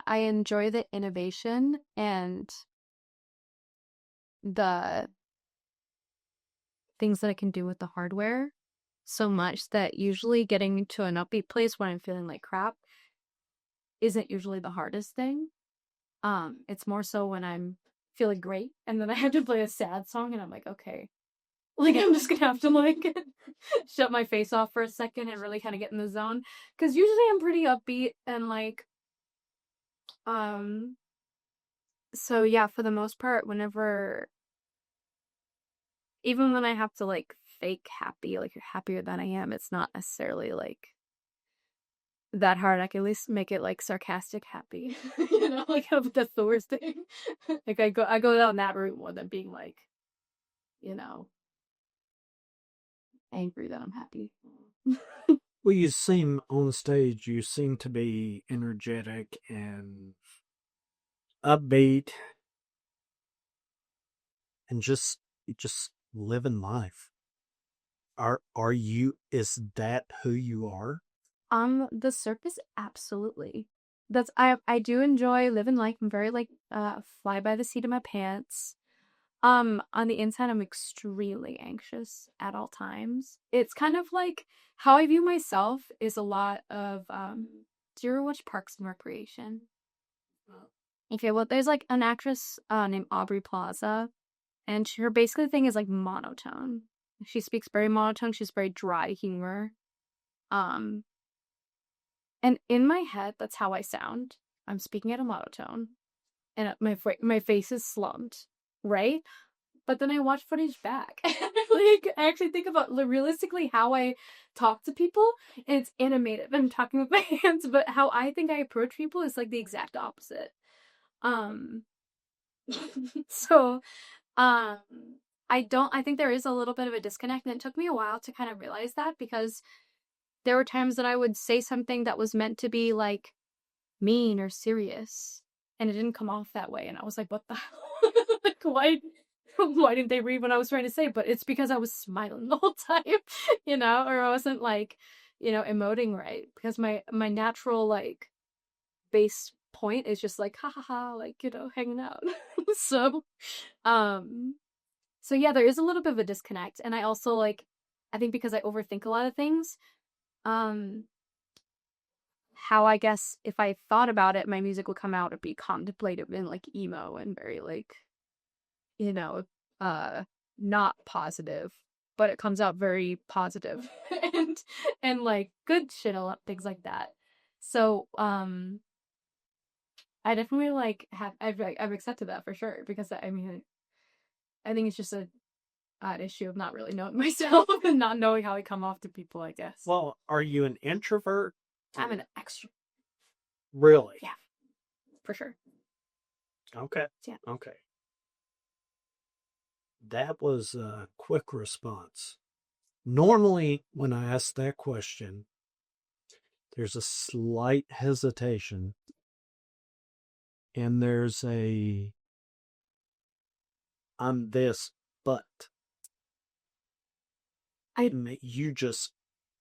enjoy the innovation and the things that I can do with the hardware so much that usually getting to an upbeat place when I'm feeling like crap isn't usually the hardest thing. It's more so when I'm feeling great and then I have to play a sad song and I'm like, okay, like I'm just gonna have to like shut my face off for a second and really kind of get in the zone, because usually I'm pretty upbeat and like So yeah, for the most part, even when I have to like fake happy, like you're happier than I am, it's not necessarily like that hard. I can at least make it like sarcastic happy, like that's the worst thing. Like I go down that route more than being like, you know, angry that I'm happy. Well, you seem on stage, you seem to be energetic and upbeat and just living life. Is that who you are? The surface, absolutely. I do enjoy living life. I'm very like fly by the seat of my pants. On the inside, I'm extremely anxious at all times. It's kind of like how I view myself is a lot of do you ever watch Parks and Recreation? Okay, well, there's like an actress named Aubrey Plaza, and her basically thing is like monotone. She speaks very monotone. She's very dry humor. Um, and in my head, that's how I sound. I'm speaking at a monotone, and my face is slumped, right? But then I watch footage back. Like, I actually think about realistically how I talk to people, and it's animated. I'm talking with my hands, but how I think I approach people is like the exact opposite. Um, so, um, I think there is a little bit of a disconnect, and it took me a while to kind of realize that because there were times that I would say something that was meant to be like mean or serious, and it didn't come off that way, and I was like, what the hell? Like, why didn't they read what I was trying to say? But it's because I was smiling the whole time, or I wasn't like, emoting right, because my natural like base point is just like ha ha ha, like, hanging out. So so yeah, there is a little bit of a disconnect, and I also like, I think because I overthink a lot of things, um how I guess if I thought about it, my music would come out and be contemplative and like emo and very like, you know, uh not positive, but it comes out very positive and like good shit, a lot things like that. So I definitely like I've accepted that for sure, because I mean I think it's just an issue of not really knowing myself and not knowing how I come off to people, I guess. Well, are you an introvert? I'm an extrovert. Really? Yeah, for sure. Okay. Yeah. Okay. That was a quick response. Normally, when I ask that question, there's a slight hesitation and there's I'm this, but you just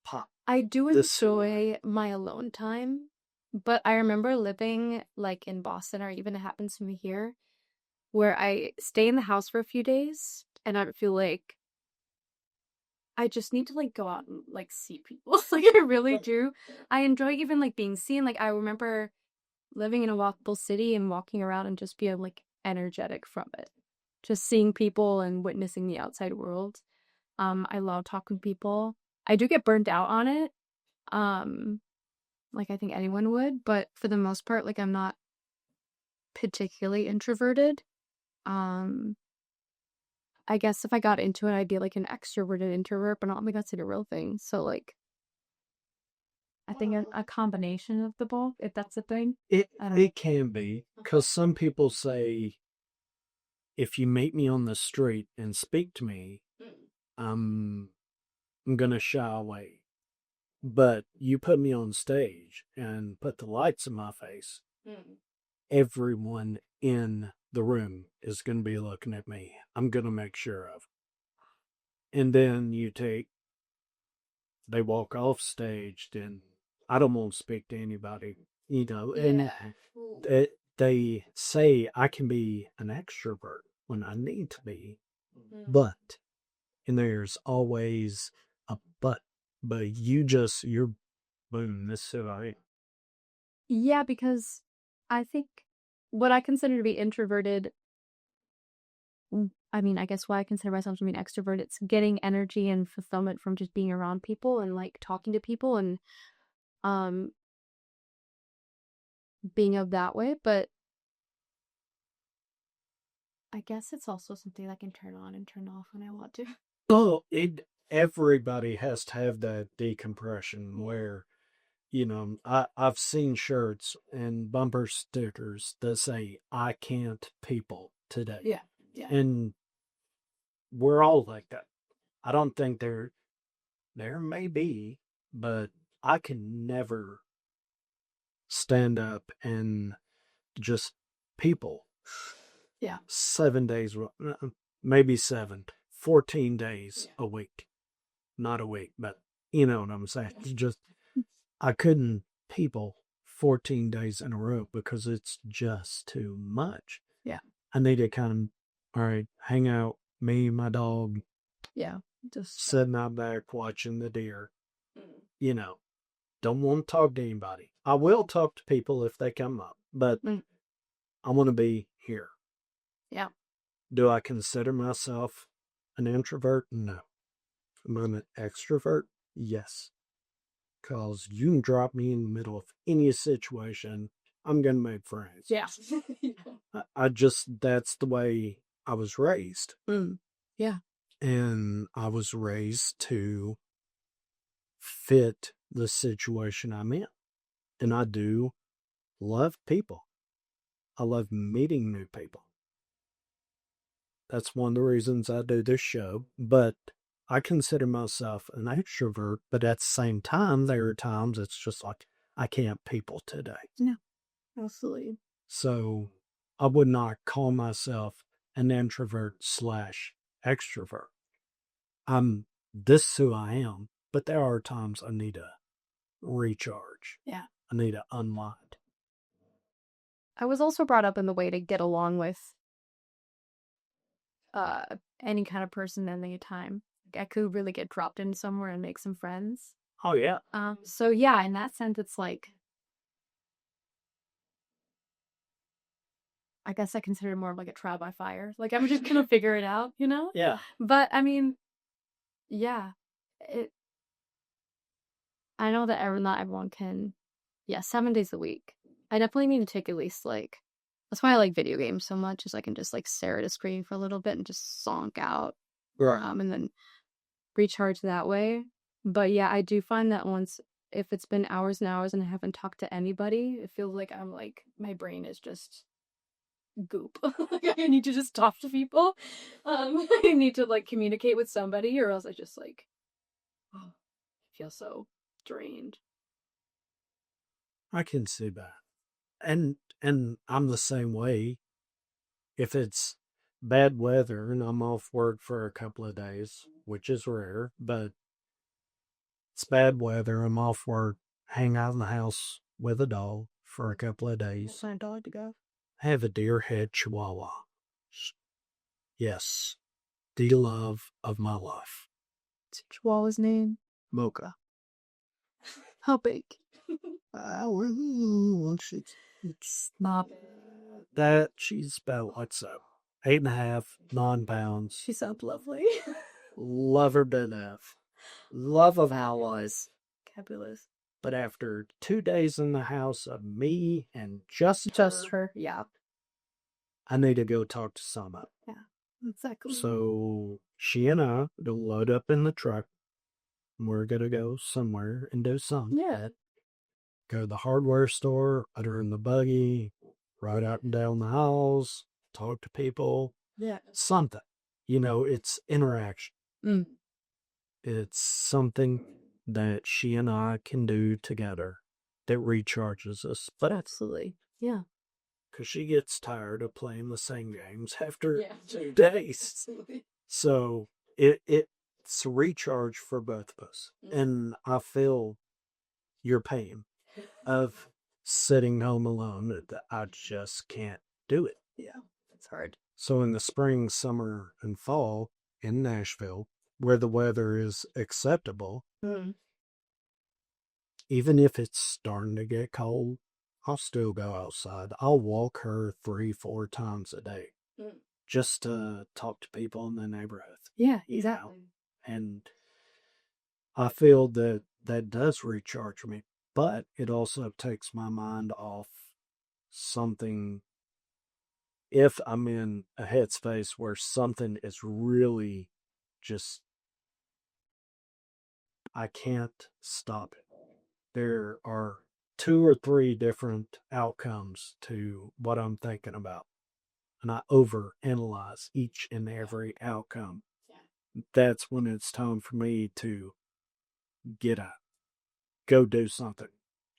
pop. I do enjoy my alone time, but I remember living like in Boston, or even it happens to me here, where I stay in the house for a few days and I feel like I just need to like go out and like see people. Like I really do. I enjoy even like being seen. Like I remember living in a walkable city and walking around and just being like energetic from it. Just seeing people and witnessing the outside world. I love talking to people. I do get burnt out on it. Like I think anyone would, but for the most part, like I'm not particularly introverted. Um, I guess if I got into it, I'd be like an extroverted introvert, but I don't think that's like a real thing. So like, I think a combination of the both, if that's a thing. It can be, because some people say, if you meet me on the street and speak to me, I'm gonna shy away. But you put me on stage and put the lights in my face, everyone in the room is going to be looking at me. I'm going to make sure of. And then they walk off stage, and I don't want to speak to anybody, and they say I can be an extrovert when I need to be, but, and there's always a but you're boom, this is who I am. Yeah, because I think what I consider to be introverted, I mean, I guess why I consider myself to be an extrovert, it's getting energy and fulfillment from just being around people and like talking to people and um being of that way, but I guess it's also something I can turn on and turn off when I want to. Well, everybody has to have that decompression where, I've seen shirts and bumper stickers that say, I can't people today. Yeah. Yeah. And we're all like that. I don't think there may be, but I can never stand up and just people. Yeah. 7 days, maybe 14 days a week. Not a week, but you know what I'm saying. It's just, I couldn't people 14 days in a row because it's just too much. Yeah. I need to all right, hang out, me, my dog. Yeah. Just sitting out back watching the deer. Don't want to talk to anybody. I will talk to people if they come up, but I want to be here. Yeah. Do I consider myself an introvert? No. Am I an extrovert? Yes. Because you can drop me in the middle of any situation, I'm going to make friends. Yeah. That's the way I was raised. Yeah. And I was raised to fit the situation I'm in. And I do love people. I love meeting new people. That's one of the reasons I do this show. But I consider myself an extrovert, but at the same time, there are times it's just like, I can't people today. No, absolutely. So I would not call myself an introvert / extrovert. This is who I am, but there are times I need to recharge. Yeah. I need to unwind. I was also brought up in the way to get along with any kind of person at any time. I could really get dropped in somewhere and make some friends. Oh, yeah. So yeah, in that sense, it's like, I guess I consider it more of like a trial by fire. Like, I'm just gonna figure it out, Yeah. But I mean, yeah, I know that not everyone can. Yeah, 7 days a week. I definitely need to take at least that's why I like video games so much, is I can just stare at a screen for a little bit and just zonk out. Right. And then recharge that way. But yeah, I do find that if it's been hours and hours and I haven't talked to anybody, it feels like my brain is just goop. I need to just talk to people. I need to communicate with somebody, or else I just feel so drained. I can see that. And I'm the same way. If it's bad weather and I'm off work for a couple of days, which is rare, but it's bad weather, I'm off work, hang out in the house with a dog for a couple of days. What kind of dog to go? I have a deer head chihuahua. Yes. The love of my life. What's your chihuahua's name? Mocha. How big? It's not that. She's about, what's up? 8.5, 9 pounds. She sounds lovely. Love her to death. Love of allies. Fabulous. But after 2 days in the house of me and just her, yeah. I need to go talk to Sama. Yeah, exactly. So she and I will load up in the truck. We're going to go somewhere and do something. Yeah. Go to the hardware store, put her in the buggy, ride out and down the halls, talk to people. Yeah. Something. It's interaction. It's something that she and I can do together that recharges us. But absolutely. Yeah. Because she gets tired of playing the same games after 2 days. Absolutely. So it's a recharge for both of us. And I feel your pain of sitting home alone. I just can't do it. Yeah, it's hard. So in the spring, summer, and fall in Nashville, where the weather is acceptable, even if it's starting to get cold, I'll still go outside. I'll walk her 3-4 times a day just to talk to people in the neighborhood. Yeah, exactly. And I feel that does recharge me, but it also takes my mind off something, if I'm in a headspace where something is really just, I can't stop it. There are 2 or 3 different outcomes to what I'm thinking about, and I overanalyze each and every outcome. That's when it's time for me to get out, go do something,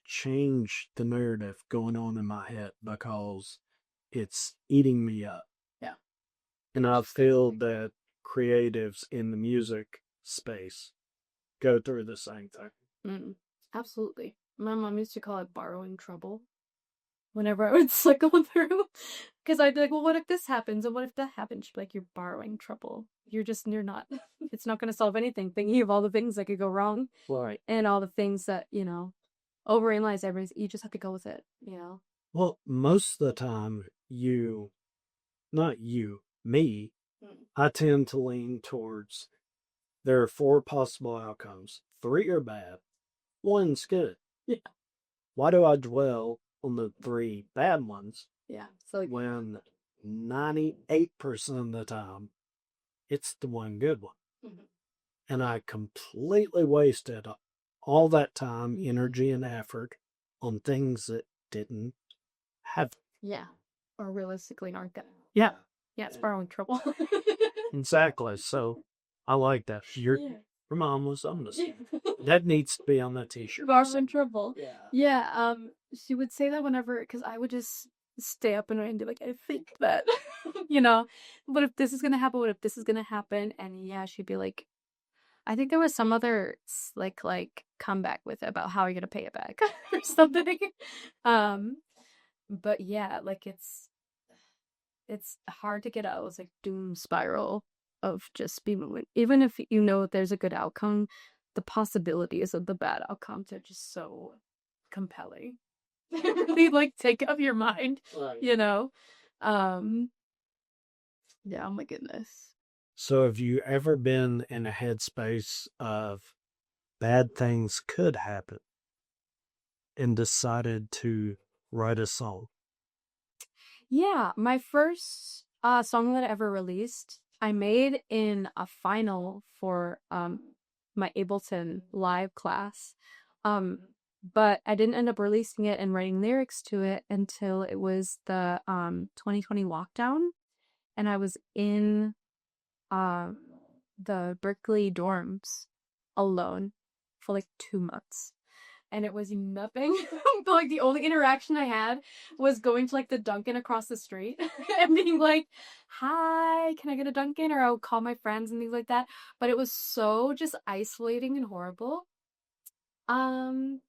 change the narrative going on in my head because it's eating me up. Yeah. And I feel that creatives in the music space go through the same thing. Absolutely. My mom used to call it borrowing trouble whenever I would cycle through. Because I'd be like, well, what if this happens? And what if that happens? She'd be like, you're borrowing trouble. You're not. It's not going to solve anything. Thinking of all the things that could go wrong. Right. And all the things that, overanalyze everything. You just have to go with it, Well, most of the time, me, I tend to lean towards there are 4 possible outcomes. 3 are bad. 1's good. Yeah. Why do I dwell on the 3 bad ones? Yeah. So when 98% of the time, it's the one good one. Mm-hmm. And I completely wasted all that time, energy, and effort on things that didn't have. Yeah. Or realistically aren't gonna. Yeah. Yeah, it's borrowing trouble. Exactly. So I like that. Your mom was on this. That needs to be on the t-shirt. Borrowing trouble. Yeah. Yeah. She would say that whenever, because I would just stay up and be like, I think that, what if this is gonna happen? What if this is gonna happen? And yeah, she'd be like, I think there was some other like comeback with it about how you're gonna pay it back or something. But yeah, like it's hard to get out of this like doom spiral of just being, even if you know there's a good outcome, the possibilities of the bad outcomes are just so compelling. They really like take up your mind, Right. Yeah, oh my goodness. So have you ever been in a headspace of bad things could happen and decided to write a song? Yeah, my first song that I ever released, I made in a final for my Ableton live class. But I didn't end up releasing it and writing lyrics to it until it was the 2020 lockdown, and I was in the Berkeley dorms alone for like 2 months. And it was nothing. Like the only interaction I had was going to like the Dunkin' across the street and being like, hi, can I get a Dunkin'? Or I would call my friends and things like that. But it was so just isolating and horrible. And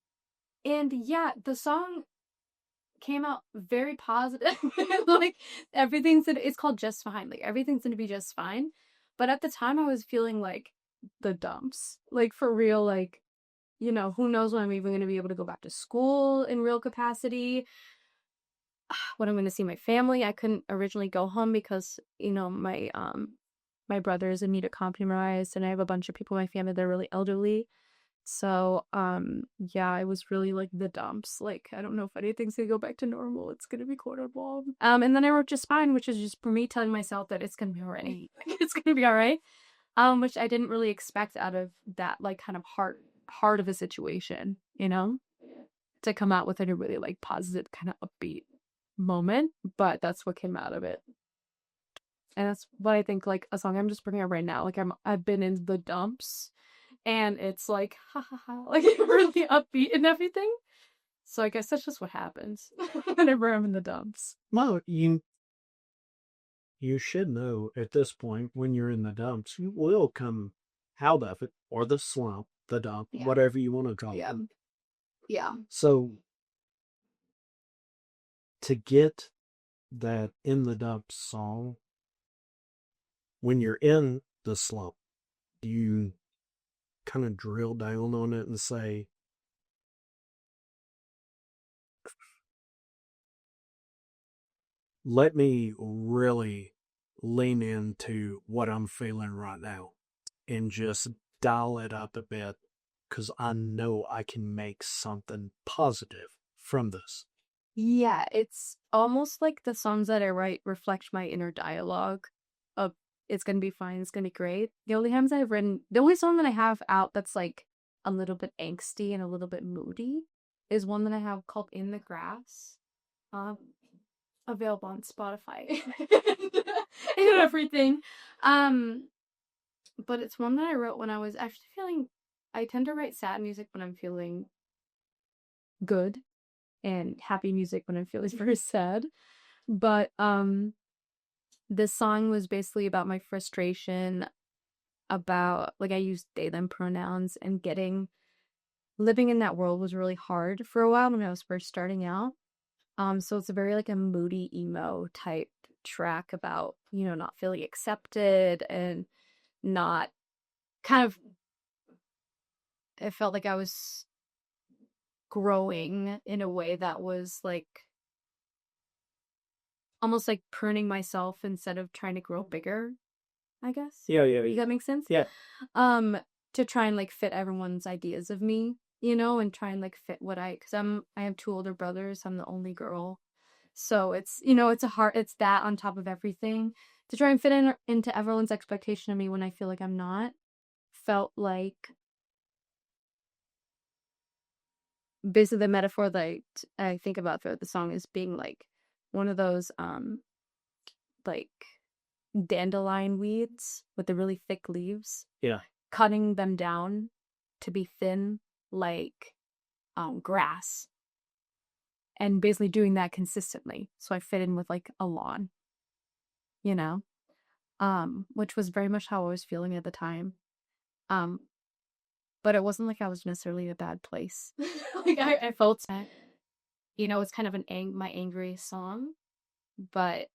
yeah, the song came out very positive. Like it's called Just Fine. Like everything's gonna be just fine. But at the time I was feeling like the dumps. Like for real, like, who knows when I'm even going to be able to go back to school in real capacity, when I'm going to see my family. I couldn't originally go home because, my brother is immunocompromised and I have a bunch of people in my family that are really elderly. So, yeah, it was really like the dumps. Like, I don't know if anything's going to go back to normal. It's going to be horrible. And then I wrote Just Fine, which is just for me telling myself that it's going to be all right. It's going to be all right. Which I didn't really expect out of that, like, kind of hard of a situation, to come out with a really like positive kind of upbeat moment. But that's what came out of it, and that's what I think, like a song I'm just bringing up right now. Like I've been in the dumps and it's like ha ha ha, like really upbeat and everything. So I guess that's just what happens whenever I'm in the dumps. Well, you should know at this point when you're in the dumps, you will come out of it, or the slump, the dump, whatever you want to call it. Yeah. So to get that in the dumps song, when you're in the slump, you kind of drill down on it and say, let me really lean into what I'm feeling right now and just dial it up a bit, because I know I can make something positive from this. Yeah, it's almost like the songs that I write reflect my inner dialogue of it's gonna be fine, it's gonna be great. The only song that I have out that's like a little bit angsty and a little bit moody is one that I have called In the Grass. Um, Available on Spotify and everything. Um, but it's one that I wrote when I was actually I tend to write sad music when I'm feeling good and happy music when I'm feeling very sad. But this song was basically about my frustration about like I use they them pronouns and living in that world was really hard for a while when I was first starting out. So it's a very like a moody emo type track about, not feeling accepted and not kind of it felt like I was growing in a way that was like almost like pruning myself instead of trying to grow bigger, I guess. Yeah, Does that make sense? yeah. To try and like fit everyone's ideas of me, and try and like fit because I have two older brothers. I'm the only girl. So it's that on top of everything to try and fit into everyone's expectation of me when I feel like I'm not. Felt like basically the metaphor that I think about throughout the song is being like one of those like dandelion weeds with the really thick leaves. Yeah. Cutting them down to be thin like grass. And basically doing that consistently. So I fit in with like a lawn. Which was very much how I was feeling at the time. But it wasn't like I was necessarily in a bad place. Like I felt that, it's kind of my angry song. But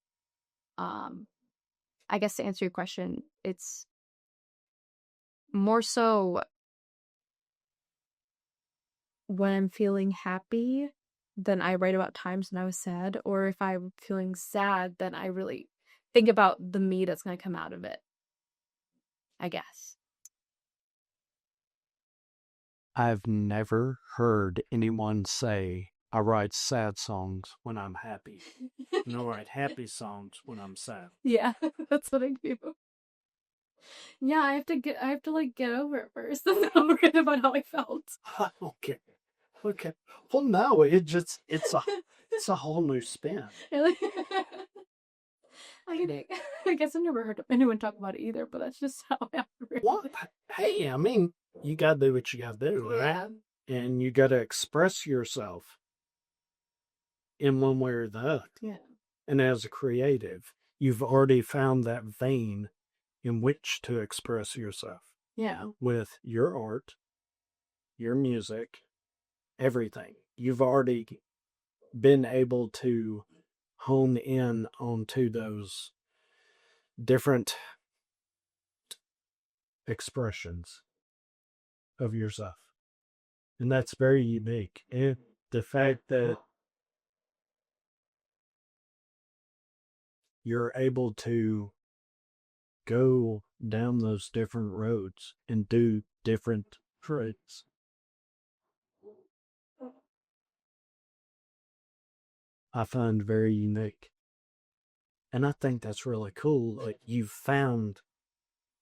I guess to answer your question, it's more so when I'm feeling happy, then I write about times when I was sad. Or if I'm feeling sad, then I really think about the me that's going to come out of it, I guess. I've never heard anyone say, I write sad songs when I'm happy. And I write happy songs when I'm sad. Yeah, that's what I do. Yeah, I have to get over it first. And then I'll write about how I felt. Okay. Well, no, it's a whole new spin. I guess I've never heard anyone talk about it either, but that's just how I operate. What? Hey, I mean, you gotta do what you gotta do, right? And you gotta express yourself in one way or the other. Yeah. And as a creative, you've already found that vein in which to express yourself. Yeah. With your art, your music, everything. You've already been able to hone in onto those different expressions of yourself. And that's very unique. And the fact that you're able to go down those different roads and do different traits. I find very unique. And I think that's really cool. Like you've found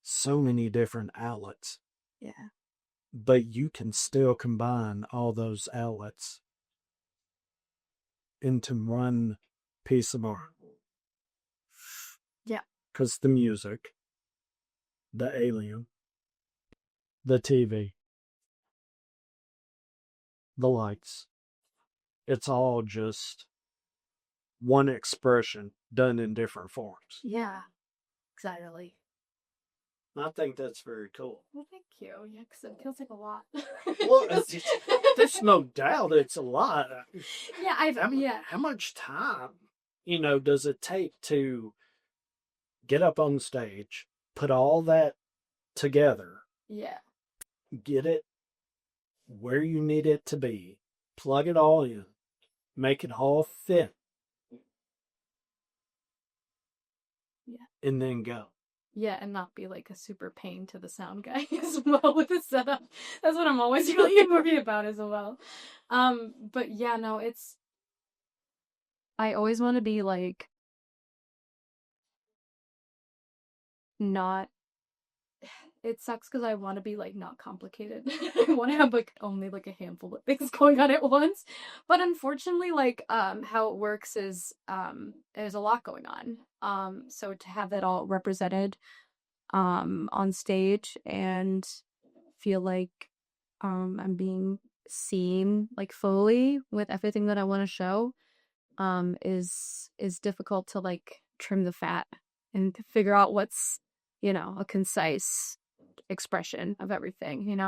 so many different outlets. Yeah. But you can still combine all those outlets into one piece of art. Yeah. Because the music, the alien, the TV, the lights, it's all just one expression done in different forms. Yeah. Exactly. I think that's very cool. Well, thank you. Yeah, because it feels like a lot. Well, there's no doubt it's a lot. Yeah, How much time, does it take to get up on stage, put all that together, Yeah. get it where you need it to be, plug it all in, make it all fit, Yeah. and then go. Yeah, and not be like a super pain to the sound guy as well with the setup. That's what I'm always really worried about as well. But yeah, no, it's I always want to be like not. It sucks because I want to be like not complicated. I want to have like only like a handful of things going on at once. But unfortunately, like how it works is there's a lot going on. So to have that all represented on stage and feel like I'm being seen like fully with everything that I want to show is difficult to like trim the fat and to figure out what's, a concise expression of everything,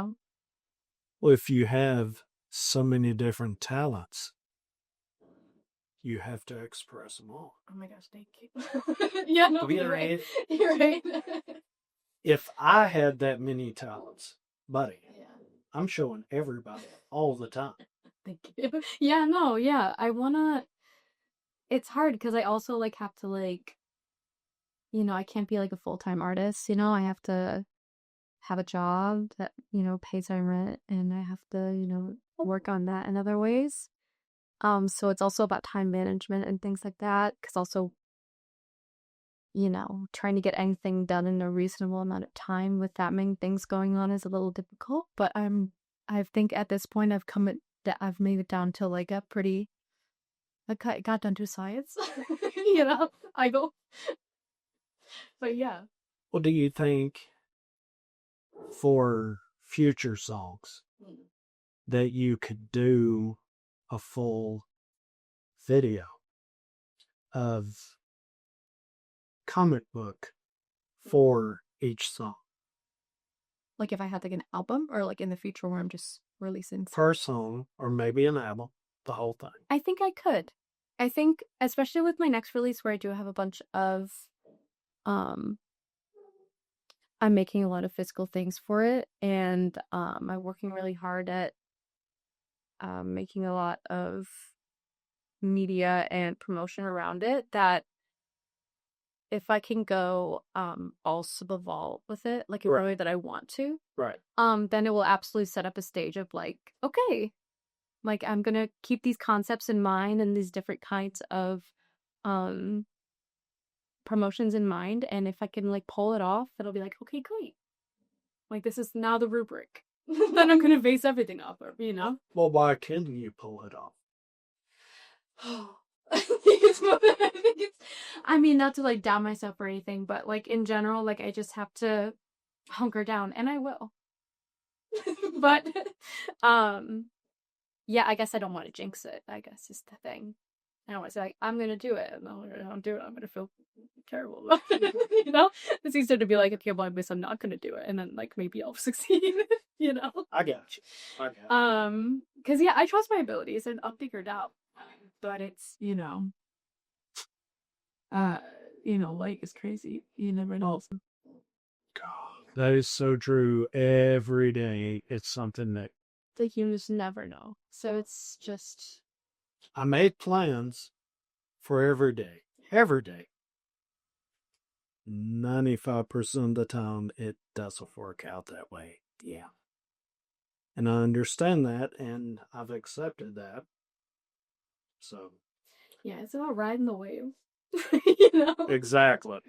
Well, if you have so many different talents, you have to express them all. Oh my gosh, thank you. Yeah, no, you're right. You're right. If I had that many talents, buddy, Yeah. I'm showing everybody all the time. Thank you. Yeah, no, yeah. It's hard because I also like have to like, I can't be like a full-time artist, I have to have a job that, pays my rent and I have to, work on that in other ways. So it's also about time management and things like that. Because also, trying to get anything done in a reasonable amount of time with that many things going on is a little difficult. But I think at this point I've made it down to like I got down to science, I go. But yeah. What do you think for future songs that you could do a full video of comic book for each song? Like if I had like an album or like in the future where I'm just releasing per song, or maybe an album, the whole thing. I think I could. I think especially with my next release where I do have a bunch of I'm making a lot of physical things for it and I'm working really hard at making a lot of media and promotion around it, that if I can go all sub-evolve with it, like in a way that I want to, Right. then it will absolutely set up a stage of like, okay, like I'm gonna keep these concepts in mind and these different kinds of promotions in mind, and if I can like pull it off, it'll be like, okay, great. Like this is now the rubric that I'm gonna base everything off of, Well, why can't you pull it off? I mean, not to like down myself or anything, but like in general, like I just have to hunker down, and I will. But yeah, I guess I don't want to jinx it, I guess is the thing. I don't want to say like, I'm gonna do it, and I don't do it, I'm gonna feel terrible about it. It's easier to be like, okay, well, I guess I'm not gonna do it, and then like maybe I'll succeed. I got you. Because yeah, I trust my abilities and I'll figure it out. But it's life is crazy. You never know. God, that is so true. Every day, it's something that You just never know. So it's just. I made plans for every day. Every day. 95% of the time, it doesn't work out that way. Yeah. And I understand that, and I've accepted that. So. Yeah, it's about riding the wave. Exactly.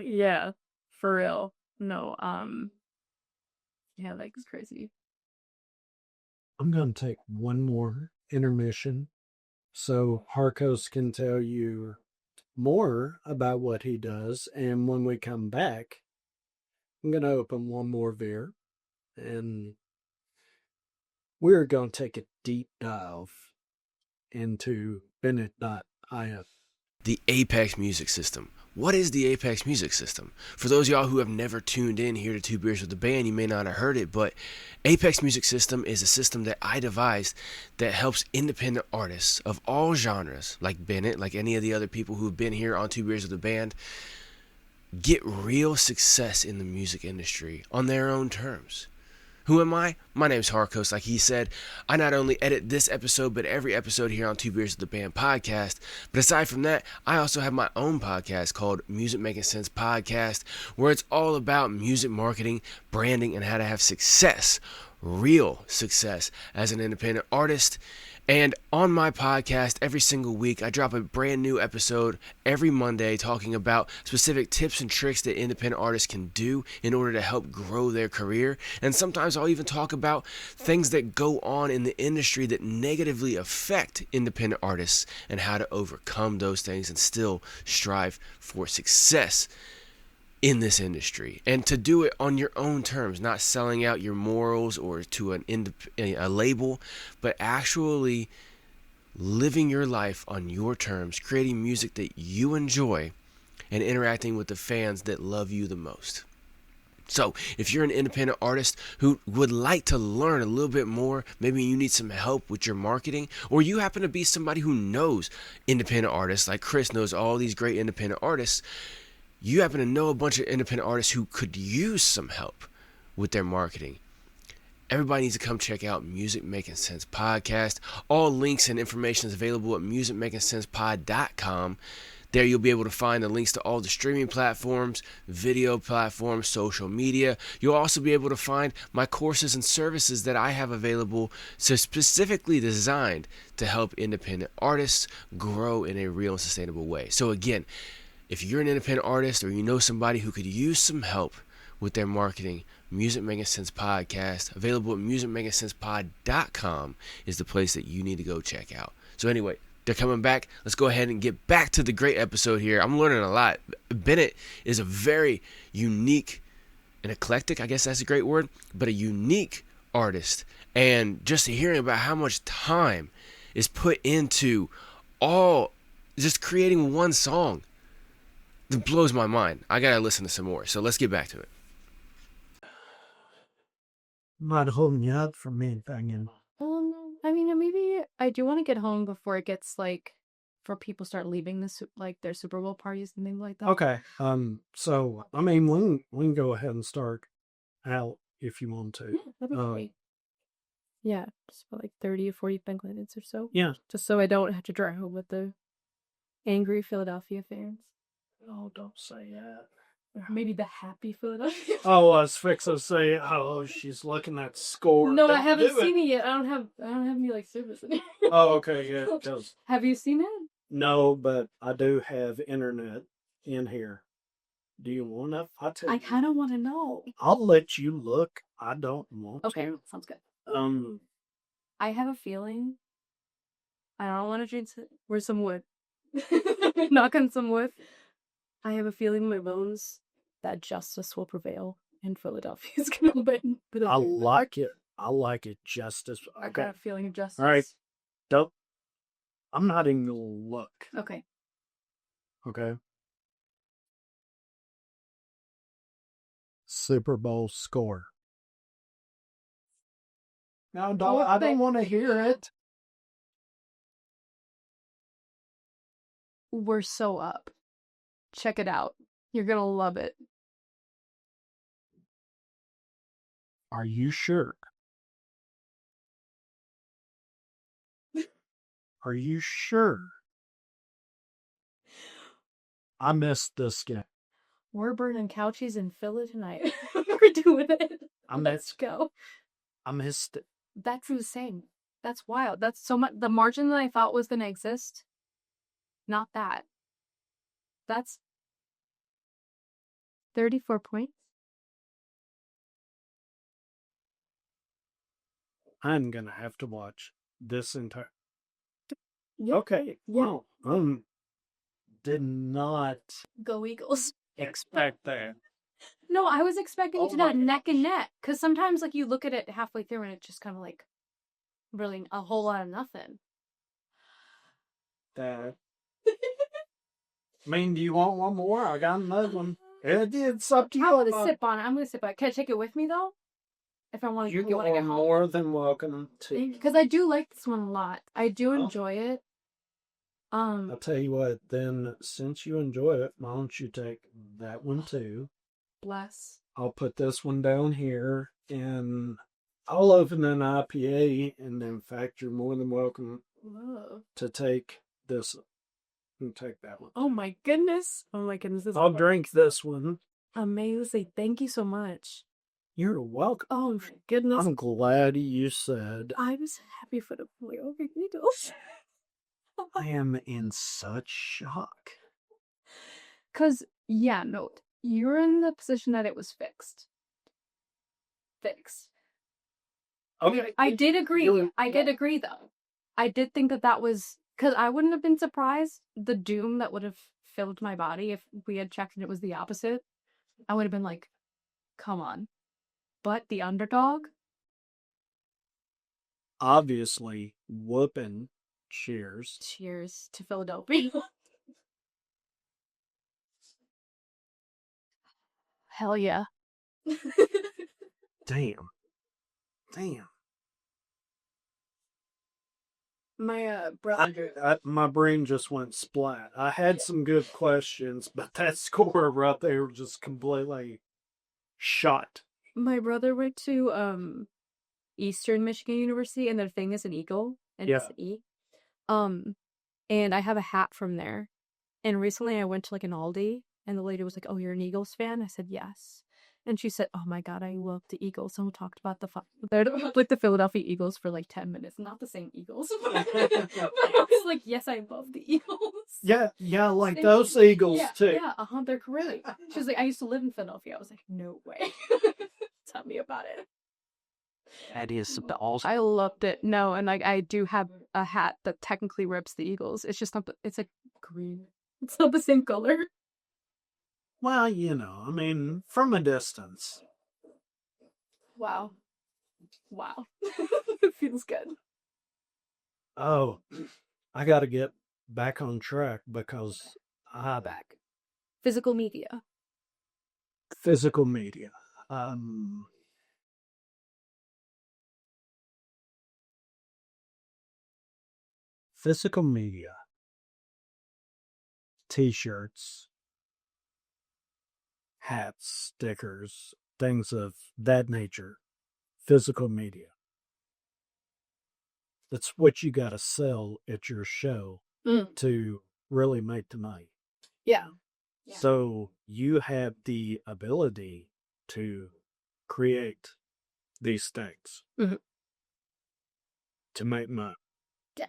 Yeah, for real. No, yeah, like it's crazy. I'm going to take one more intermission so Harkos can tell you more about what he does. And when we come back, I'm going to open one more beer and we're going to take a deep dive into Bennett.io. The Apex Music System. What is the Apex Music System? For those of y'all who have never tuned in here to Two Beers with the Band, you may not have heard it, but Apex Music System is a system that I devised that helps independent artists of all genres, like Bennett, like any of the other people who've been here on Two Beers with the Band, get real success in the music industry on their own terms. Who am I? My name's Harkos. Like he said, I not only edit this episode, but every episode here on Two Beers with the Band podcast. But aside from that, I also have my own podcast called Music Making Sense Podcast, where it's all about music marketing, branding, and how to have success real success as an independent artist. And on my podcast, every single week, I drop a brand new episode every Monday talking about specific tips and tricks that independent artists can do in order to help grow their career. And sometimes I'll even talk about things that go on in the industry that negatively affect independent artists and how to overcome those things and still strive for success in this industry, and to do it on your own terms, not selling out your morals or to a label, but actually living your life on your terms, creating music that you enjoy, and interacting with the fans that love you the most. So if you're an independent artist who would like to learn a little bit more, maybe you need some help with your marketing, or you happen to be somebody who knows independent artists, like Chris knows all these great independent artists, you happen to know a bunch of independent artists who could use some help with their marketing, everybody needs to come check out Music Making Sense Podcast. All links and information is available at musicmakingsensepod.com. There you'll be able to find the links to all the streaming platforms, video platforms, social media. You'll also be able to find my courses and services that I have available, so specifically designed to help independent artists grow in a real and sustainable way. So again, if you're an independent artist or you know somebody who could use some help with their marketing, Music Making Sense Podcast, available at musicmakingsensepod.com, is the place that you need to go check out. So anyway, they're coming back. Let's go ahead and get back to the great episode here. I'm learning a lot. Bennett is a very unique and eclectic, I guess that's a great word, but a unique artist. And just hearing about how much time is put into just creating one song, it blows my mind. I gotta listen to some more. So let's get back to it. I'm not holding you up from anything. I mean, maybe I do want to get home before it gets for people start leaving their Super Bowl parties and things like that. Okay. So I mean, we can go ahead and start out if you want to. Yeah, that'd be great. Yeah, just about 30 or 45 minutes or so. Yeah. Just so I don't have to drive home with the angry Philadelphia fans. Oh, don't say that. Maybe the happy Philadelphia. Oh, I was fixing to say, she's looking at score. No, I haven't seen it yet. I don't have any service in here. Oh, okay, yeah. Have you seen it? No, but I do have internet in here. Do you want to? I kind of want to know. I'll let you look. I don't want to. Okay, sounds good. I have a feeling. I don't want to drink. Where's some wood? Knock on some wood. I have a feeling in my bones that justice will prevail and Philadelphia is going to win. I like it. I like it. Justice. I got a feeling of justice. All right. Don't. I'm not even going to look. Okay. Okay. Super Bowl score. No, I don't want to hear it. We're so up. Check it out. You're going to love it. Are you sure? Are you sure? I missed this game. We're burning couches in Philly tonight. We're doing it. Let's go. I missed it. That's insane. That's wild. That's so much. The margin that I thought was going to exist, not that. That's 34 points. I'm going to have to watch this entire... Yep. Okay. Yeah. Wow. Did not Go Eagles. expect that. No, I was expecting it to not neck and neck. Because sometimes, you look at it halfway through and it's just kind of really a whole lot of nothing. That. I mean, do you want one more? I got another one. It's up to you. I want to sip on it. I'm going to sip on it. Can I take it with me, though? If I want to You are more than welcome to. Because I do like this one a lot. I do enjoy it. I'll tell you what, then, since you enjoy it, why don't you take that one, too? Bless. I'll put this one down here, and I'll open an IPA, and in fact, you're more than welcome to take this and take that one. Oh my goodness. I'll drink this one. Amazing. Thank you so much. You're welcome. Oh my goodness. I'm glad you said. I was happy for the real Magneto. I am in such shock. Because, yeah, no, you're in the position that it was fixed. Fixed. Okay. I did agree. I did agree, though. I did think that was... Because I wouldn't have been surprised the doom that would have filled my body if we had checked and it was the opposite. I would have been like, come on. But the underdog? Obviously, whooping. Cheers. Cheers to Philadelphia. Hell yeah. Damn. My brother... My brain just went splat. I had some good questions, but that score right there just completely shot. My brother went to Eastern Michigan University, and their thing is an eagle, and it's an E. And I have a hat from there. And recently I went to like an Aldi, and the lady was like, "Oh, you're an Eagles fan?" I said, "Yes." And she said, "Oh my god, I love the Eagles." Someone talked about like the Philadelphia Eagles for like 10 minutes. Not the same Eagles. But I was like, "Yes, I love the Eagles." Yeah, like those Eagles too. Yeah, they're great. She was like, "I used to live in Philadelphia." I was like, "No way." Tell me about it. That is awesome. I loved it. No, and like I do have a hat that technically rips the Eagles. It's just not. It's like green. It's not the same color. Well, I mean, from a distance. Wow. It feels good. Oh, I got to get back on track because Physical media. Physical media. Physical media. T-shirts, hats, stickers, things of that nature. Physical media. That's what you got to sell at your show to really make the money. Yeah. So you have the ability to create these things to make money. Yeah.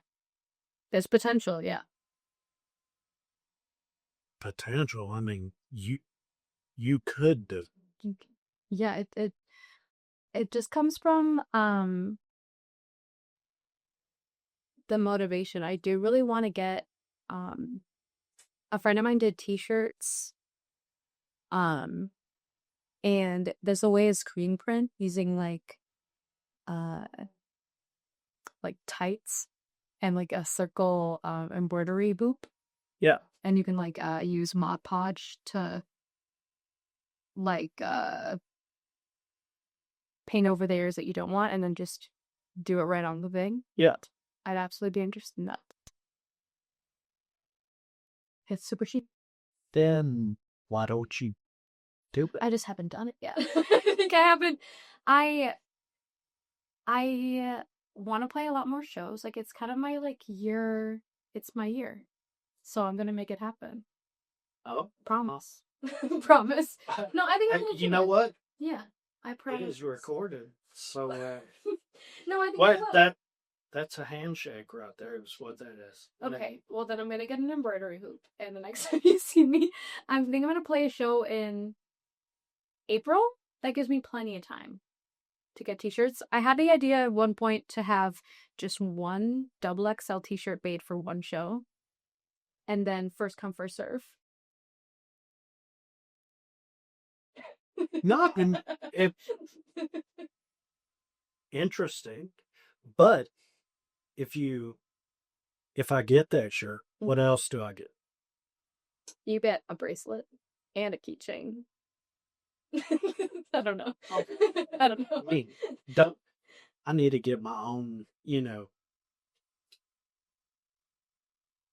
There's potential, yeah. Potential. I mean, you could do. Yeah, it just comes from the motivation. I do really want to get a friend of mine did t-shirts and there's a way of screen print using like tights and like a circle embroidery boop. Yeah. And you can like use Mod Podge to like paint over the areas that you don't want and then just do it right on the thing. Yeah. I'd absolutely be interested in that. It's super cheap. Then why don't you do it? I just haven't done it yet. I think I haven't. I want to play a lot more shows. Like it's kind of my like year. It's my year, so I'm gonna make it happen. Oh, promise. Promise. No, I think I'm gonna. You know what? Yeah, I promise. It is recorded, so. No, I think. What that's a handshake right there. Is what that is. Okay, well then I'm gonna get an embroidery hoop, and the next time you see me, I think I'm gonna play a show in April. That gives me plenty of time to get t-shirts. I had the idea at one point to have just one double XL t-shirt made for one show, and then first come first serve. Nothing. Interesting, but if I get that shirt, what else do I get? You get a bracelet and a keychain. I don't know. I don't know. I need to get my own,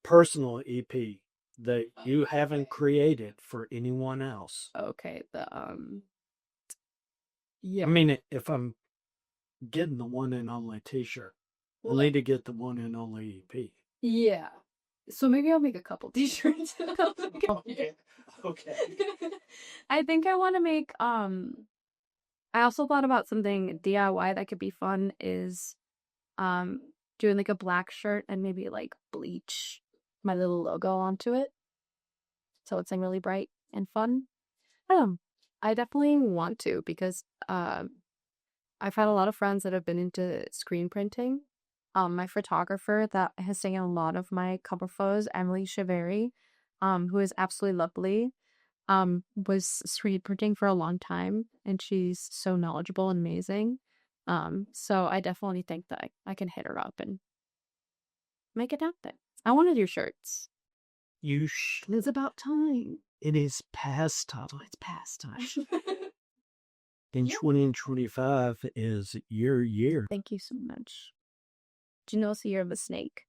personal EP that you haven't created for anyone else. Okay, yeah. I mean, if I'm getting the one and only t-shirt, I need to get the one and only EP. Yeah. So maybe I'll make a couple t-shirts. Okay. I think I want to make I also thought about something DIY that could be fun is doing like a black shirt and maybe like bleach my little logo onto it. So it's like really bright and fun. I definitely want to because I've had a lot of friends that have been into screen printing. My photographer that has taken a lot of my cover photos, Emily Chiveri, who is absolutely lovely, was screen printing for a long time, and she's so knowledgeable and amazing. So I definitely think that I can hit her up and make it happen. I want to do shirts. It's about time. It is past time. It's past time. And 2025 is your year. Thank you so much. Do you know it's the year of the snake?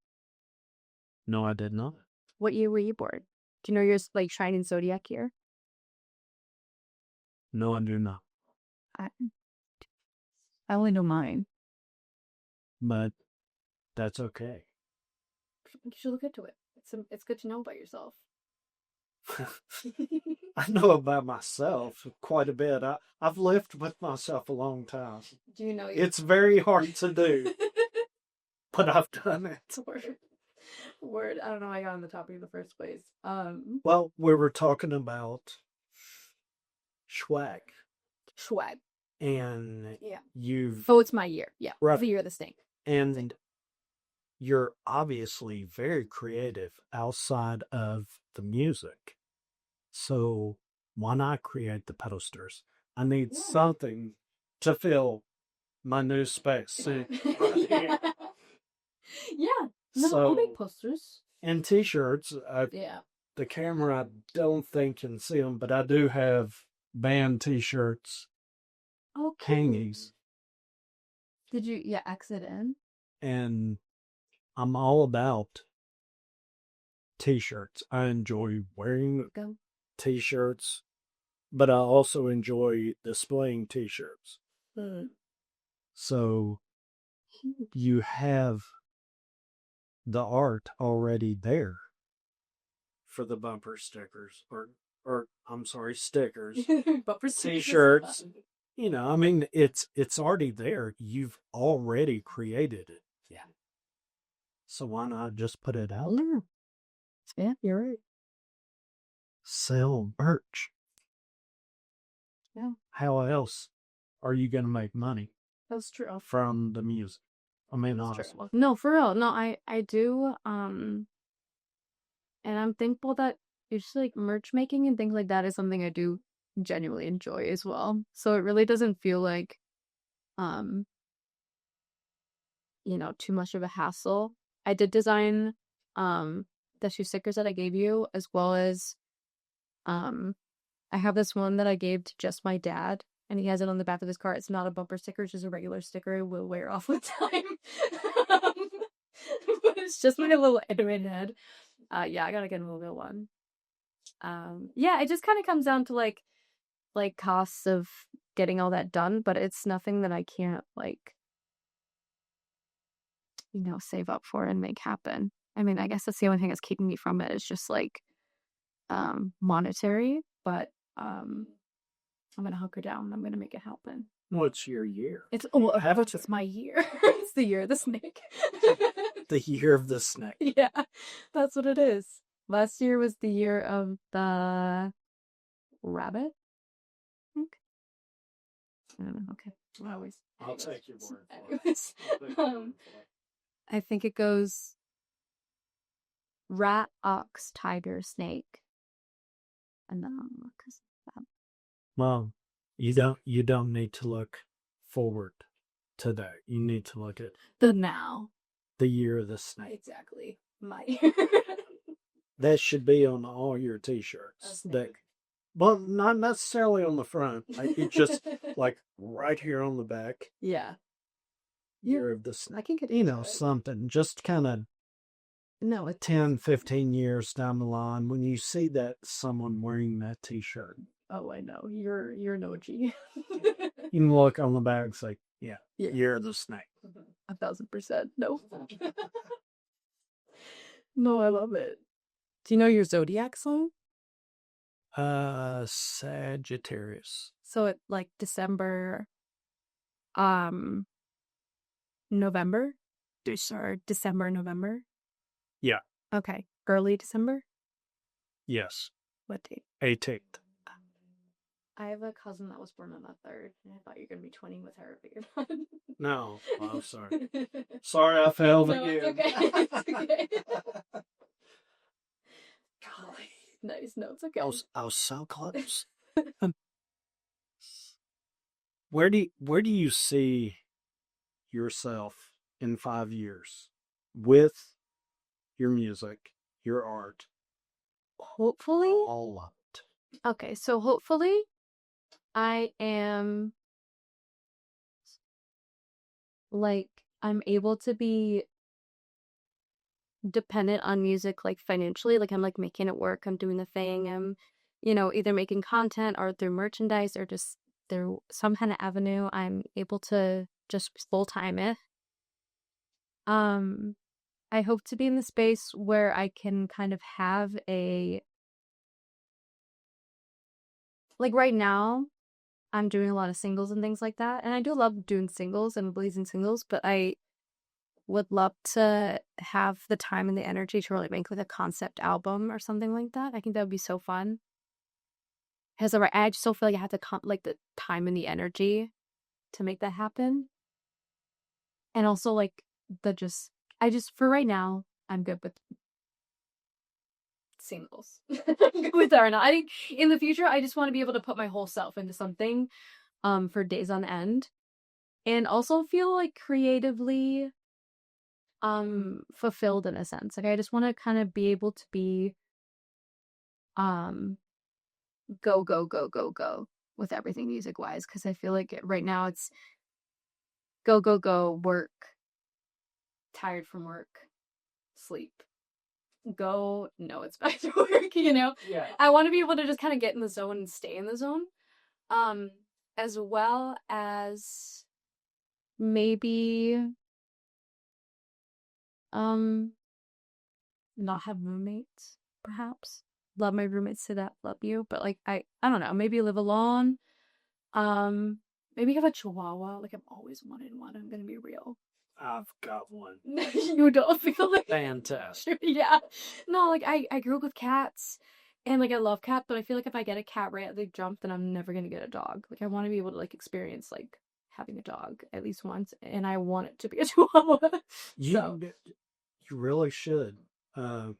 No, I did not. What year were you born? Do you know your like shining zodiac year? No, I do not. I only know mine. But that's okay. You should look into it. It's good to know about yourself. I know about myself quite a bit. I've lived with myself a long time. Do you know It's very hard to do, but I've done it. Word. I don't know how I got on the topic in the first place. Well, we were talking about swag. Swag. And Yeah. you've... Oh, it's my year. Yeah. Right. The year of the snake. And you're obviously very creative outside of the music. So why not create the posters? I need something to fill my new space. Yeah. No, I'll make posters. And t-shirts. Yeah. The camera, I don't think can see them, but I do have band t-shirts. Okay. Hangies. Did you, exit in? And I'm all about t-shirts. I enjoy wearing t-shirts, but I also enjoy displaying t-shirts. So you have the art already there for the bumper stickers, or I'm sorry, stickers, Bumper t-shirts. You know, I mean, it's already there. You've already created it. Yeah. So why not just put it out there? Yeah, you're right. Sell merch. Yeah. How else are you going to make money? That's true. From the music. I mean, That's honestly. true. No, for real. No, I do. And I'm thankful that it's like merch making and things like that is something I do genuinely enjoy as well. So it really doesn't feel like, too much of a hassle. I did design, the shoe stickers that I gave you, as well as, I have this one that I gave to just my dad, and he has it on the back of his car. It's not a bumper sticker, it's just a regular sticker. It will wear off with time. But it's just my little animated head. Yeah, I gotta get a little bit one. Yeah, it just kind of comes down to like costs of getting all that done, but it's nothing that I can't save up for and make happen. I mean, I guess that's the only thing that's keeping me from it is just monetary, but I'm gonna hunker down. I'm gonna make it happen. What's your year? It's my year. It's the year of the snake. The year of the snake. Yeah, that's what it is. Last year was the year of the rabbit. I think. I don't know. Okay. I'll take your word for it. I think it goes rat, ox, tiger, snake, and then Well, you don't need to look forward to that. You need to look at the now. The year of the snake. Exactly. My year. That should be on all your t-shirts. Well, not necessarily on the front. It's just like right here on the back. Yeah. Year of the snake. I can get something. Just kind of 10, 15 years down the line when you see that someone wearing that t-shirt. Oh, I know. You're an OG. You can look on the back and say, yeah. Year of the snake. 1,000%. No. No, I love it. Do you know your zodiac sign? Sagittarius. So it December November? Or December, November? Yeah. Okay. Early December? Yes. What date? 18th. I have a cousin that was born on the 3rd, and I thought you were going to be twinning with her, but you're not. No. I'm sorry. Sorry I failed No, again. it's okay. It's okay. Golly. Nice. No, it's okay. I was so close. Where do you see yourself in 5 years with your music, your art, Hopefully. all of it? Okay, so hopefully I am like I'm able to be dependent on music like financially, like I'm like making it work, I'm doing the thing, I'm either making content or through merchandise or just through some kind of avenue I'm able to just full time it. I hope to be in the space where I can kind of have like right now I'm doing a lot of singles and things like that, and I do love doing singles and releasing singles, but I would love to have the time and the energy to really make like a concept album or something like that. I think that would be so fun. Because I just don't feel like I have like the time and the energy to make that happen. And also like for right now, I'm good with singles. I'm good with that or not. I think in the future, I just want to be able to put my whole self into something for days on end. And also feel like creatively fulfilled in a sense. Like I just want to kind of be able to be go go go go go with everything music wise, because I feel like right now it's go go go, work, tired from work, sleep, go, no, it's back to work. Yeah. I want to be able to just kind of get in the zone and stay in the zone, as well as maybe not have roommates, perhaps. Love my roommates to that, love you, but like I don't know, maybe live alone. Maybe have a chihuahua. Like I've always wanted one. I'm gonna be real. I've got one. You don't feel like Fantastic. Yeah. No, like I grew up with cats and like I love cats, but I feel like if I get a cat right at the jump, then I'm never gonna get a dog. Like I want to be able to like experience like having a dog at least once, and I want it to be a chihuahua. So. You really should.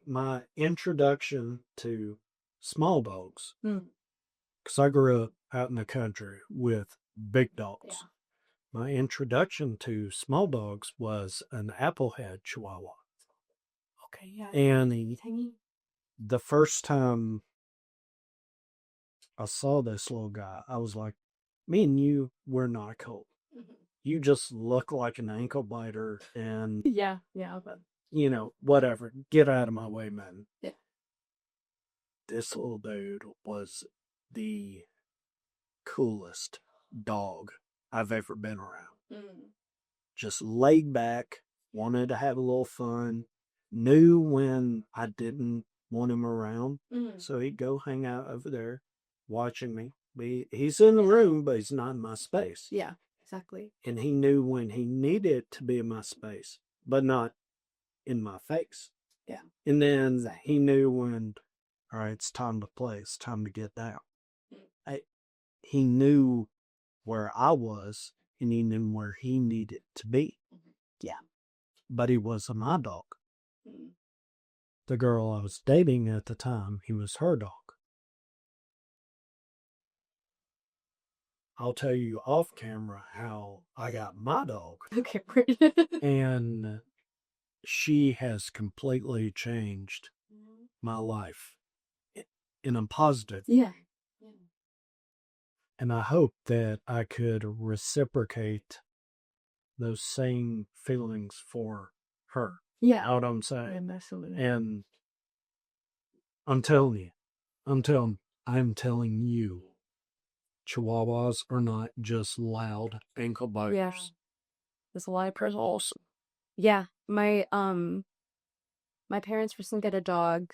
My introduction to small dogs, because I grew up out in the country with big dogs. Yeah. My introduction to small dogs was an applehead chihuahua. Okay, yeah. And Tiny. the first time I saw this little guy, I was like, me and you, we're not cool. Mm-hmm. You just look like an ankle biter and, Yeah. But whatever. Get out of my way, man. Yeah. This little dude was the coolest dog I've ever been around. Just laid back, wanted to have a little fun, knew when I didn't want him around, so he'd go hang out over there watching me. He's in the room, but he's not in my space. Yeah, exactly. And he knew when he needed to be in my space, but not in my face. Yeah. And then he knew when, all right, it's time to play. It's time to get down. He knew where I was, and he knew where he needed to be. Yeah. But he wasn't my dog. The girl I was dating at the time, he was her dog. I'll tell you off camera how I got my dog. Okay. And she has completely changed my life in a positive. Yeah. And I hope that I could reciprocate those same feelings for her. Yeah. You know what I'm saying? Absolutely. And I'm telling you, Chihuahuas are not just loud ankle biters. Yeah. There's a lot of person. Yeah. My parents recently got a dog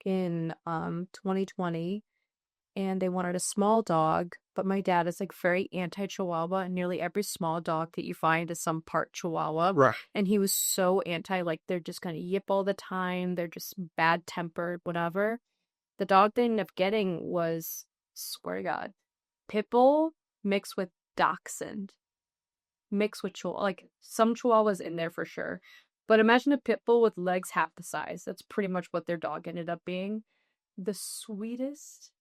in 2020, and they wanted a small dog, but my dad is like very anti-Chihuahua, and nearly every small dog that you find is some part Chihuahua. Right. And he was so anti, like they're just gonna yip all the time, they're just bad tempered, whatever. The dog they ended up getting was, swear to God, pit bull mixed with dachshund, mixed with Chihuahua. Like some Chihuahuas in there for sure. But imagine a pit bull with legs half the size. That's pretty much what their dog ended up being. The sweetest,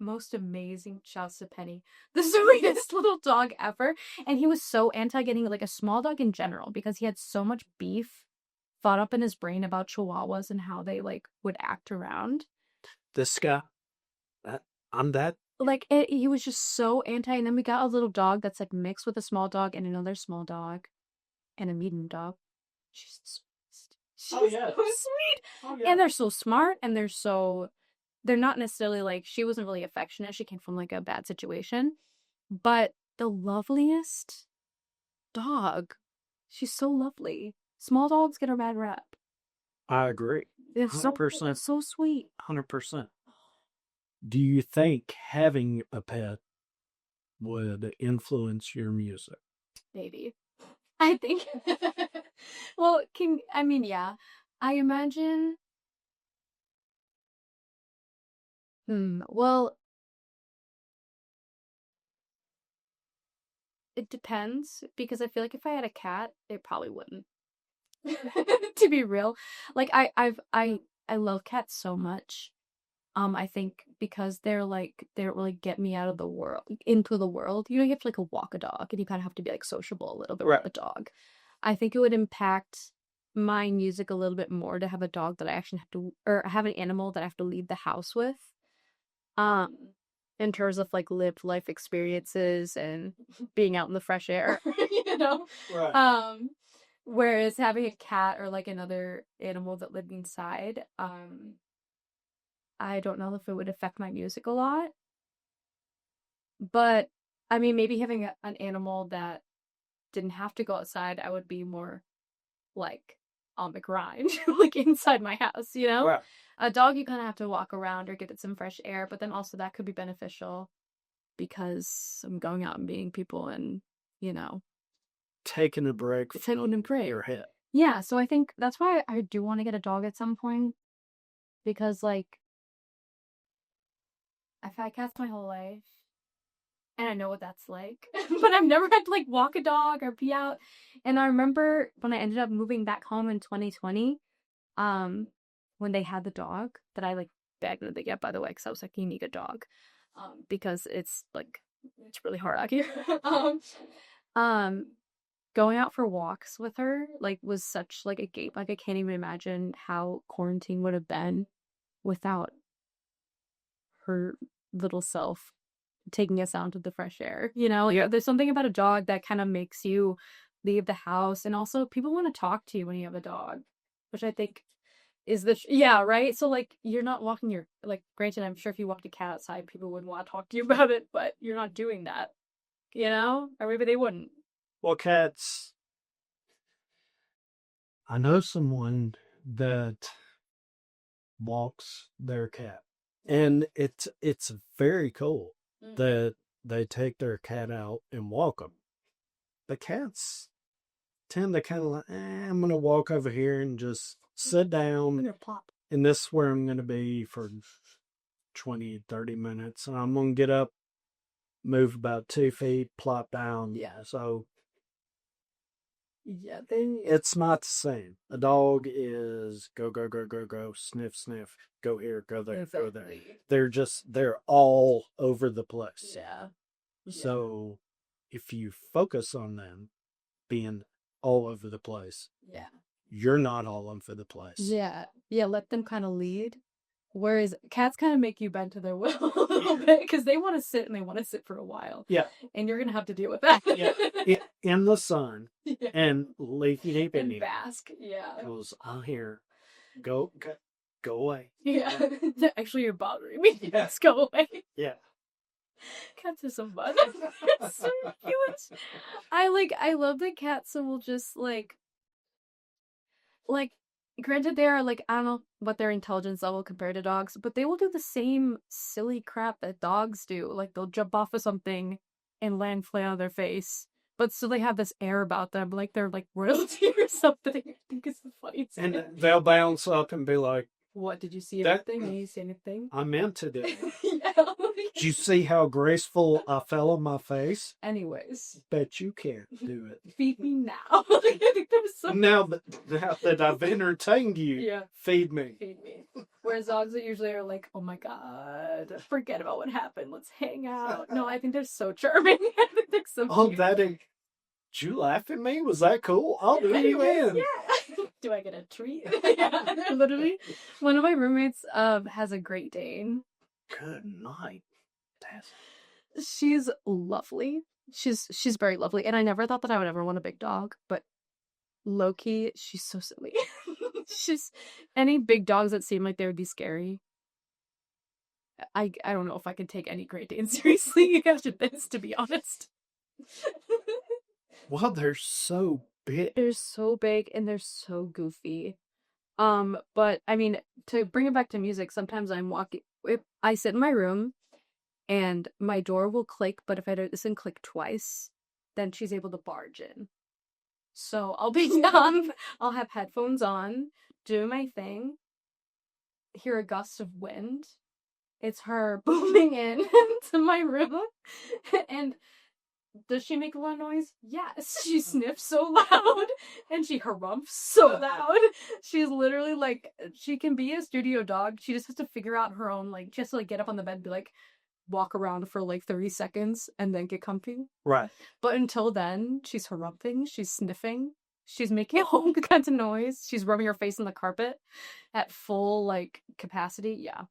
most amazing, shouts to Penny, the sweetest little dog ever. And he was so anti getting like a small dog in general because he had so much beef thought up in his brain about Chihuahuas and how they like would act around. This guy, I'm that. Like he was just so anti. And then we got a little dog that's like mixed with a small dog and another small dog and a medium dog. She's the sweetest. She's so sweet. Oh, And they're so smart, and they're not necessarily like, she wasn't really affectionate. She came from like a bad situation, but the loveliest dog. She's so lovely. Small dogs get a bad rep. I agree. They're 100%. so sweet. 100%. Do you think having a pet would influence your music? Maybe. I think. Well, yeah. I imagine. Well, it depends, because I feel like if I had a cat, it probably wouldn't. To be real, like I love cats so much. I think because they don't really get me out of the world, into the world. You know, you have to like walk a dog, and you kind of have to be like sociable a little bit Right. with the dog. I think it would impact my music a little bit more to have a dog that I actually have to, or have an animal that I have to leave the house with. In terms of like lived life experiences and being out in the fresh air, you know. Right. Whereas having a cat or like another animal that lived inside, I don't know if it would affect my music a lot. But I mean, maybe having an animal that didn't have to go outside, I would be more like on the grind, like inside my house, you know? Right. A dog, you kind of have to walk around or give it some fresh air, but then also that could be beneficial because I'm going out and meeting people and, you know, Taking a break taking a break. your head. Yeah, so I think that's why I do want to get a dog at some point, because like I've had cats my whole life and I know what that's like, but I've never had to like walk a dog or pee out. And I remember when I ended up moving back home in 2020, when they had the dog that I like begged them to get, by the way, because I was like, you need a dog, because it's like, it's really hard out here. Going out for walks with her like was such like a gape. Like I can't even imagine how quarantine would have been without her little self taking us out into the fresh air. You know, like, there's something about a dog that kind of makes you leave the house, and also people want to talk to you when you have a dog, which I think is yeah, right? So like you're not walking your, like, granted, I'm sure if you walked a cat outside, people would want to talk to you about it, but you're not doing that, you know? Or maybe they wouldn't. Well, cats. I know someone that walks their cat, and it's very cool that they take their cat out and walk them. The cats tend to kind of like, I'm gonna walk over here and just sit down, Plop. and this is where I'm gonna be for 20, 30 minutes, and I'm gonna get up, move about 2 feet, plop down. Yeah. So yeah, it's not the same. A dog is go, go, go, go, go, sniff, sniff, go here, go there, go there. They're all over the place. Yeah. So if you focus on them being all over the place, Yeah. you're not all over the place. Yeah. Yeah, let them kind of lead. Whereas cats kind of make you bend to their will a little bit, because they want to sit, and they want to sit for a while. Yeah. And you're going to have to deal with that. Yeah. In the sun. Yeah. And leafy deep And Indian. bask. Yeah. Goes, I'm here. Go away. Yeah. Actually, you're bothering me. Yeah. Let's go away. Yeah. Cats are so fun. It's so cute. I love the cats that will just like Granted, they are like, I don't know what their intelligence level compared to dogs, but they will do the same silly crap that dogs do. Like they'll jump off of something and land flat on their face, but still they have this air about them, like they're like royalty or something. I think it's the funniest And thing. they'll bounce up and be like, What, did you see That- anything? Did you see anything? I meant to do it. Yeah. Did you see how graceful I fell on my face? Anyways, Bet you can't do it. feed me now. Like, I think there's some. Now that I've entertained you, Yeah. feed me. Feed me. Whereas dogs that usually are like, oh my god, forget about what happened. Let's hang out. No, I think they're so charming. I think they're so Oh, cute. did you laugh at me? Was that cool? I'll do it again. Yeah. Do I get a treat? Yeah. Literally. One of my roommates has a Great Dane. Good night. She's lovely. She's very lovely. And I never thought that I would ever want a big dog, but low-key, she's so silly. She's any big dogs that seem like they would be scary. I don't know if I could take any Great Dane seriously after this, to be honest. Well, they're so big. They're so big and they're so goofy. But I mean, to bring it back to music, sometimes I'm walking. If I sit in my room and my door will click, but if it doesn't click twice, then she's able to barge in. So I'll be done. I'll have headphones on, do my thing, hear a gust of wind. It's her booming in to my room. And does she make a lot of noise? Yes. She sniffs so loud and she harumphs so loud. She's literally like, she can be a studio dog. She just has to figure out her own, like, just to like get up on the bed and be like, walk around for like 30 seconds and then get comfy. Right. But until then, she's harumphing, she's sniffing, she's making all kinds of noise, she's rubbing her face on the carpet at full like capacity. Yeah.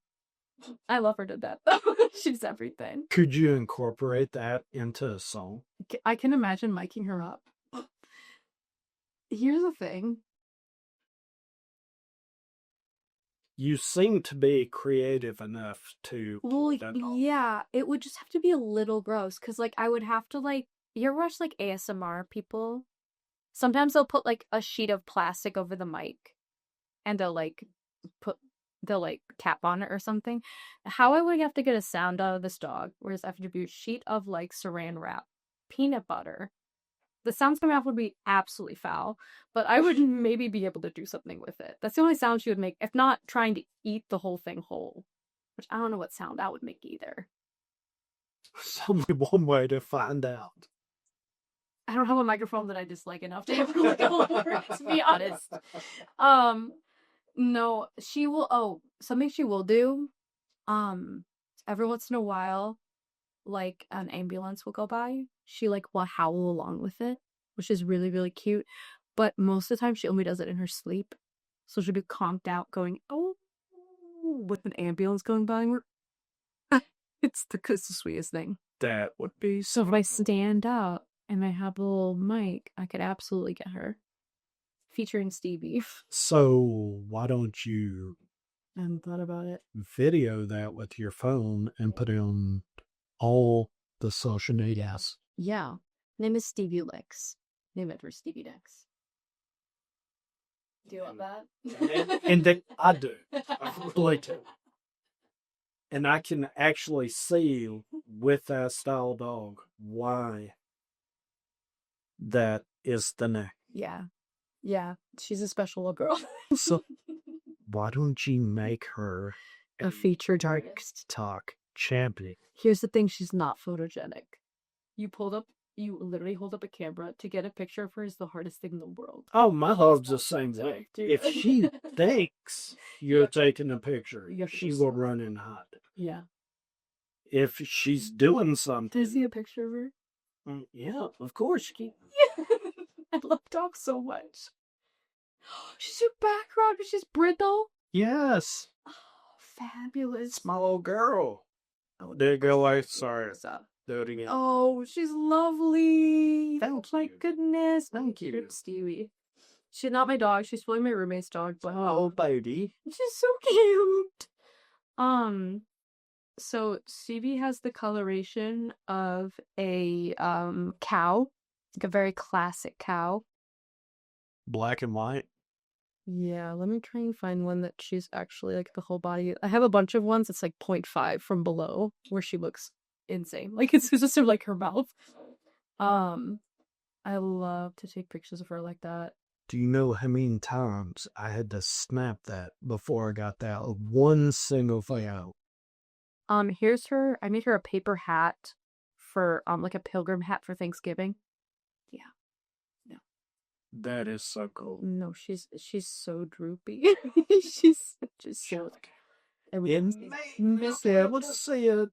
I love her to death though. She's everything. Could you incorporate that into a song? I can imagine miking her up. Here's the thing. You seem to be creative enough to. Well, yeah, it would just have to be a little gross because, like, I would have to, like, you ever watch, like, ASMR people? Sometimes they'll put, like, a sheet of plastic over the mic and they'll tap on it or something. How I would have to get a sound out of this dog, whereas I have to do a sheet of, like, saran wrap, peanut butter. The sounds coming off would be absolutely foul, but I would maybe be able to do something with it. That's the only sound she would make, if not trying to eat the whole thing whole. Which I don't know what sound I would make either. There's only one way to find out. I don't have a microphone that I dislike enough to ever look over it, to be honest. No, she will, something she will do, every once in a while, like, an ambulance will go by. She, like, will howl along with it, which is really, really cute. But most of the time, she only does it in her sleep. So she'll be conked out going, oh, with an ambulance going by. It's the sweetest thing. That would be So if I stand up and I have a little mic, I could absolutely get her. Featuring Stevie. So why don't you I hadn't thought about it. video that with your phone and put it on all the social medias? Yeah. Name is Stevie Licks. Name it for Stevie Nicks. Do you want that? And then I do. I really do. And I can actually see with that style dog why that is the name. Yeah. Yeah. She's a special little girl. So why don't you make her A featured artist. TikTok champion? Here's the thing, she's not photogenic. You literally hold up a camera to get a picture of her is the hardest thing in the world. Oh, my love's the same way. Dude. If she thinks you're taking a picture, You have to she do will something. run and hide. Yeah. If she's doing something, Did I see a picture of her? yeah, of course. I love dogs so much. She's your background, but she's brittle. Yes, Oh, fabulous. it's my little girl. Oh, there you go. Like, sorry. What's up? Do it again. Oh, she's lovely. Thank My you. goodness. Thank you. Good Stevie. She's not my dog. She's fully my roommate's dog, but Oh, baby. she's so cute. So Stevie has the coloration of a cow, like a very classic cow. Black and white. Yeah, let me try and find one that she's actually like the whole body. I have a bunch of ones that's like 0.5 from below where she looks insane. Like it's just sort of like her mouth. I love to take pictures of her like that. Do you know how many times I had to snap that before I got that one single photo? Here's her. I made her a paper hat for like a pilgrim hat for Thanksgiving. Yeah. No. That is so cool. No, she's so droopy. she's just so Miss it. Let's see it.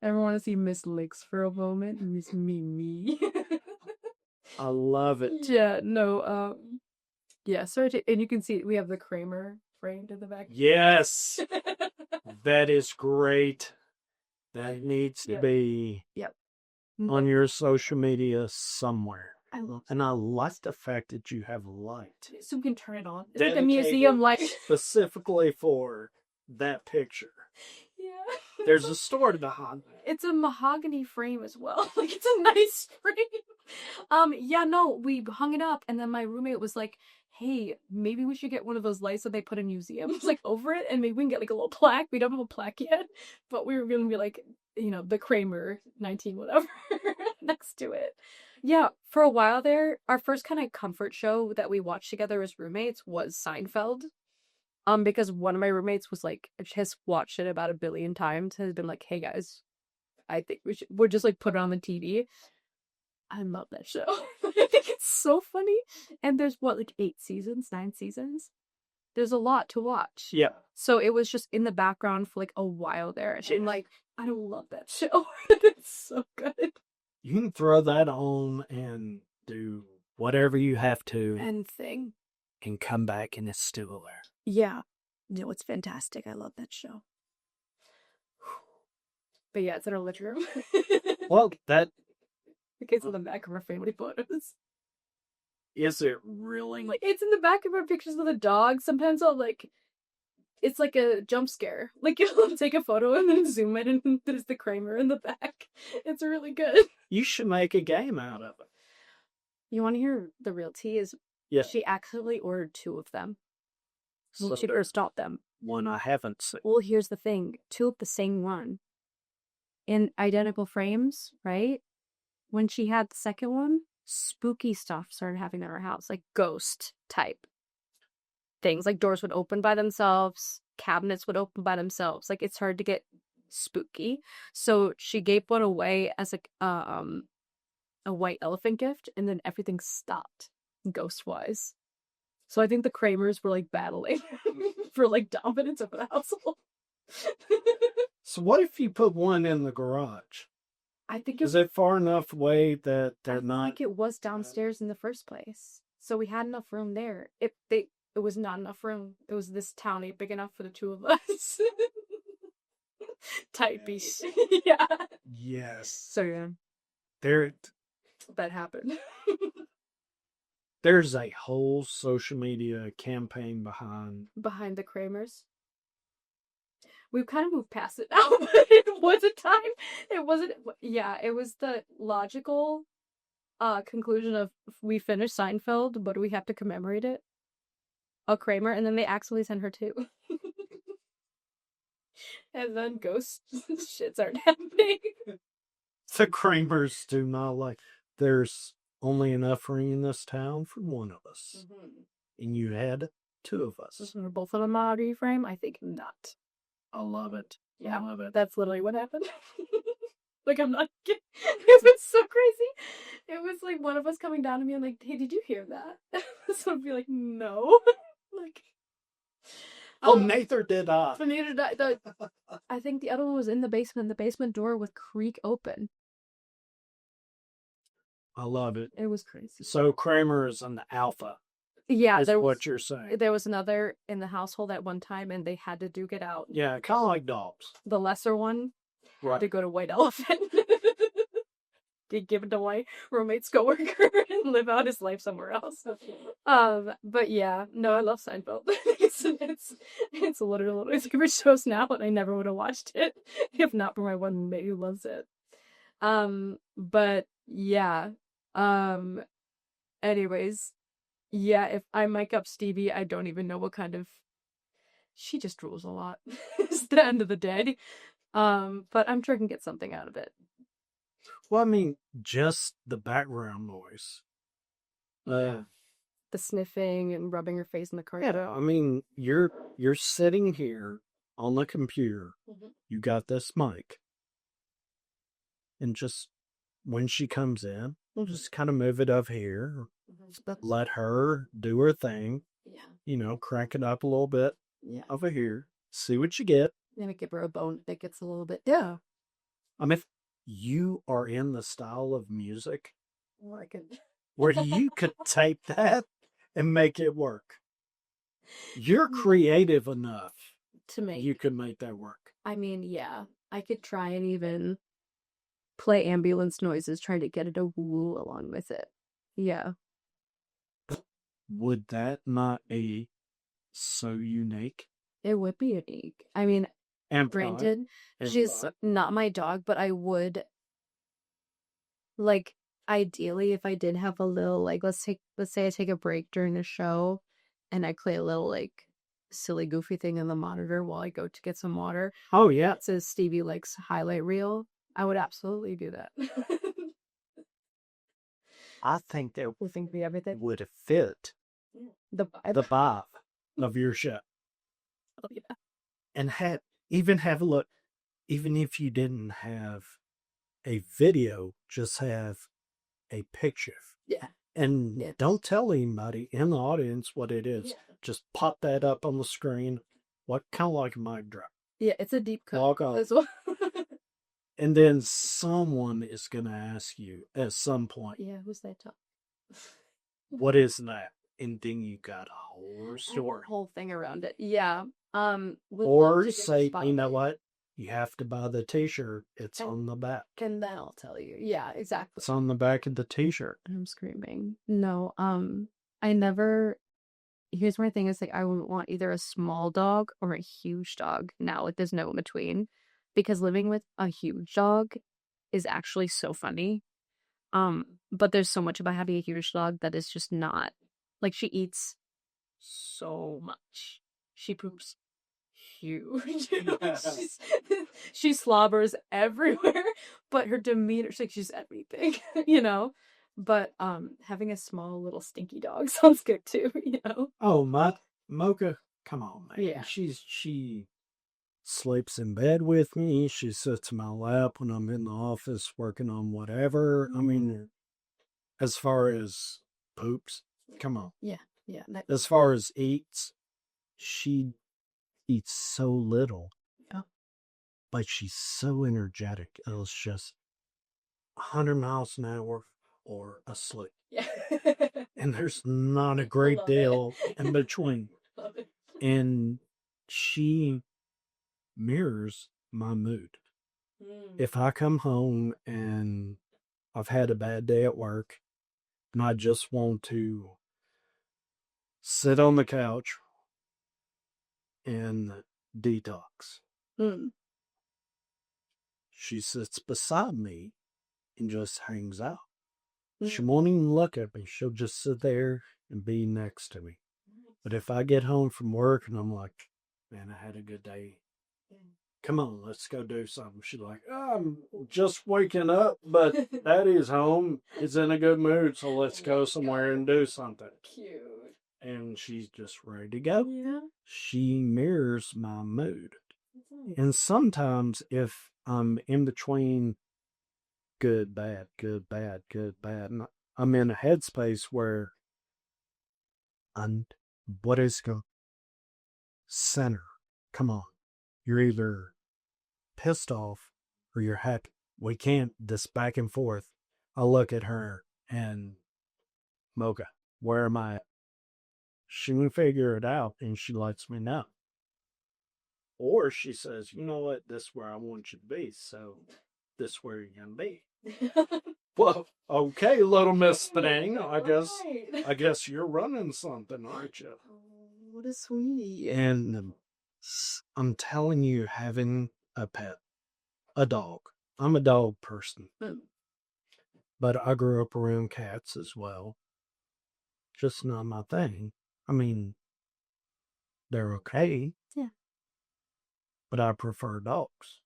I want to see Miss Licks for a moment. Miss Mimi. I love it. Yeah, no, yeah, and you can see we have the Kramer framed in the back. Yes. That is great. That needs to be on your social media somewhere. I love And I like the fact that you have light. So we can turn it on. It's Dedicated like a museum light. specifically for that picture. Yeah. There's a story behind that. It's a mahogany frame as well. Like it's a nice frame. Yeah, no, we hung it up and then my roommate was like, hey, maybe we should get one of those lights that they put in museums like over it and maybe we can get like a little plaque. We don't have a plaque yet, but we were gonna be like, the Kramer 19 whatever next to it. Yeah, for a while there, our first kind of comfort show that we watched together as roommates was Seinfeld. Because one of my roommates was like, has watched it about 1 billion times, has been like, hey guys, I think we'll just like put it on the TV. I love that show. I think it's so funny. And there's like 8 seasons, 9 seasons. There's a lot to watch. Yeah. So it was just in the background for like a while there. And like, I love that show. It's so good. You can throw that on and do whatever you have to Anything. and come back and it's still there. Yeah. No, it's fantastic. I love that show. But yeah, it's in our living room. Well, that In case of the back of our family photos. is it really? Like, it's in the back of our pictures of the dog. Sometimes I'll like, it's like a jump scare. Like, you'll take a photo and then zoom it and there's the Kramer in the back. It's really good. You should make a game out of it. You want to hear the real tea? Yeah. She actually ordered 2 of them. So She or stopped them. one I haven't seen. Well, here's the thing. 2 of the same one. In identical frames, right? When she had the second one, spooky stuff started happening in her house. Like ghost type things. Like doors would open by themselves. Cabinets would open by themselves. Like it's hard to get spooky. So she gave one away as a white elephant gift. And then everything stopped ghost-wise. So I think the Kramers were like battling for like dominance of the household. So what if you put one in the garage? I think Is it far enough away that they're not? like it was downstairs in the first place, so we had enough room there. It was not enough room. It was this townie big enough for the 2 of us. Tight piece. Yeah. Yes. So yeah, that happened. There's a whole social media campaign behind Behind the Kramers. We've kind of moved past it now, but it was a time. It wasn't. Yeah, it was the logical conclusion of we finished Seinfeld, but we have to commemorate it. A Kramer, and then they actually sent her 2. And then ghost shits aren't happening. the Kramers do not like. There's only enough room in this town for one of us, and you had 2 of us. We're both on a mahogany frame. I think not. I love it. Yeah, I love it. that's literally what happened. Like, I'm not kidding. It was so crazy. It was like one of us coming down to me and like, hey, did you hear that? So I'd be like, no. Like, Neither did I. but neither did I. I think the other one was in the basement. The basement door with creak open. I love it. It was crazy. So Kramer is an alpha. Yeah, Is what you're saying. There was another in the household at one time, and they had to duke it out. Yeah, kind of like dogs. The lesser one Right. to go to White Elephant. To give it to my roommate's coworker and live out his life somewhere else. But yeah, no, I love Seinfeld. It's literally it's favorite shows now, and I never would have watched it if not for my one roommate who loves it. But yeah. Anyways, Yeah, if I mic up Stevie, I don't even know what kind of. She just drools a lot. It's the end of the day. But I'm sure I can get something out of it. Well, I mean, just the background noise. The sniffing and rubbing her face in the carpet. Yeah, I mean, you're sitting here on the computer. You got this mic, and just when she comes in, we'll just kind of move it over here. Let her do her thing. Yeah. You know, crank it up a little bit Yeah. over here. See what you get. Maybe give her a bone that gets a little bit. Yeah. I mean, if you are in the style of music Well, I could. where you could take that and make it work, you're creative enough. To make. You could make that work. I mean, yeah. I could try and even play ambulance noises, trying to get it a woo along with it. Yeah. Would that not be so unique? It would be unique. I mean, And granted, she's not my dog, but I would, like, ideally, if I did have a little, like, let's say I take a break during the show and I play a little, like, silly goofy thing in the monitor while I go to get some water. Oh yeah, It says Stevie likes highlight reel. I would absolutely do that. I think that Will think be everything. would have fit The vibe. the vibe of your show. Oh, yeah. And have a look, even if you didn't have a video, just have a picture. Yeah. And Yes. don't tell anybody in the audience what it is. Yeah. Just pop that up on the screen. What kind of like a mic drop. Yeah, it's a deep cut Log on. as well. And then someone is going to ask you at some point, Yeah, who's that talk? what is that? And then you got a whole I have story. a whole thing around it. Yeah. Would love Or to get say, spot- you know what? You have to buy the t-shirt. It's And- on the back. And then I'll tell you. Yeah, exactly. It's on the back of the t-shirt. I'm screaming. No, I never. Here's my thing: is like I would want either a small dog or a huge dog. Now, like there's no in between, because living with a huge dog is actually so funny. But there's so much about having a huge dog that is just not like she eats so much. She poops huge. She slobbers everywhere, but her demeanor, she's everything, you know. But having a small little stinky dog sounds good too, you know. Oh, my Mocha, come on, man. Yeah. She sleeps in bed with me. She sits in my lap when I'm in the office working on whatever. I mean, as far as poops, come on. Yeah. As far as eats, she eats so little. Yeah. But she's so energetic. It was just 100 miles an hour or asleep. Yeah. And there's not a great Love deal it. in between. Love it. And she mirrors my mood. If I come home and I've had a bad day at work and I just want to sit on the couch and detox, she sits beside me and just hangs out. She won't even look at me. She'll just sit there and be next to me. But if I get home from work and I'm like, man, I had a good day. Come on, let's go do something. She's like, I'm just waking up, but Daddy's home. He's in a good mood, so let's go somewhere and do something. Cute. And she's just ready to go. Yeah. She mirrors my mood. And sometimes if I'm in between good, bad, good, bad, good, bad, and I'm in a headspace where what is go center? Come on. You're either pissed off or you're happy. We can't this back and forth. I look at her and Mocha, where am I at? She can figure it out and she lets me know. Or she says, you know what, this is where I want you to be, so this is where you're gonna be. Well, okay, little Miss Thing. I guess you're running something, aren't you? What a sweetie. And I'm telling you, having a pet, a dog. I'm a dog person. But I grew up around cats as well. Just not my thing. I mean, they're okay. Yeah. But I prefer dogs.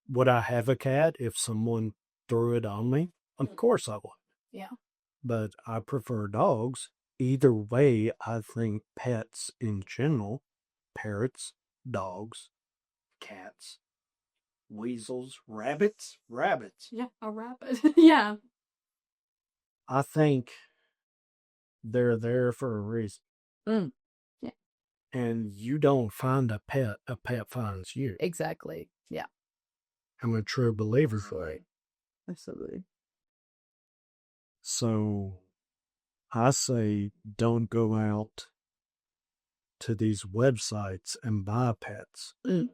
Would I have a cat if someone threw it on me? Of course I would. Yeah. But I prefer dogs. Either way, I think pets in general, parrots, dogs, cats, weasels, rabbits. Yeah, a rabbit. Yeah. I think they're there for a reason. Mm. Yeah. And you don't find a pet finds you. Exactly. Yeah. I'm a true believer for it. Absolutely. So I say don't go out to these websites and buy pets. Mm.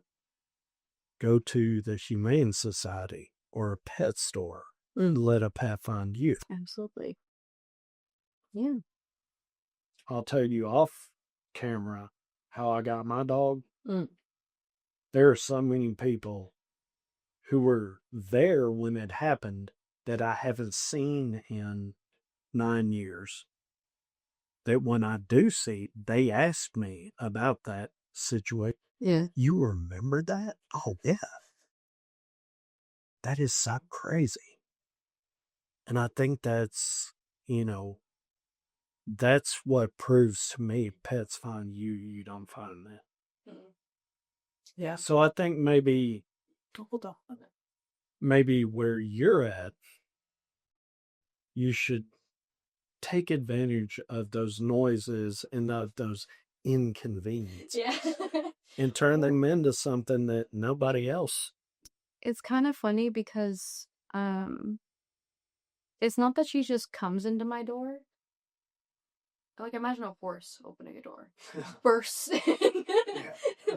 Go to the Humane Society or a pet store and let a pet find you. Absolutely. Yeah. I'll tell you off camera how I got my dog. Mm. There are so many people who were there when it happened that I haven't seen in 9 years. That when I do see, they ask me about that situation. Yeah. You remember that? Oh, yeah. That is so crazy. And I think that's, that's what proves to me pets find you, you don't find them. Yeah. So I think maybe where you're at, you should take advantage of those noises and of those inconveniences. Yeah. And turn them into something that nobody else. It's kind of funny because it's not that she just comes into my door. Like, imagine a horse opening a door. Bursts in.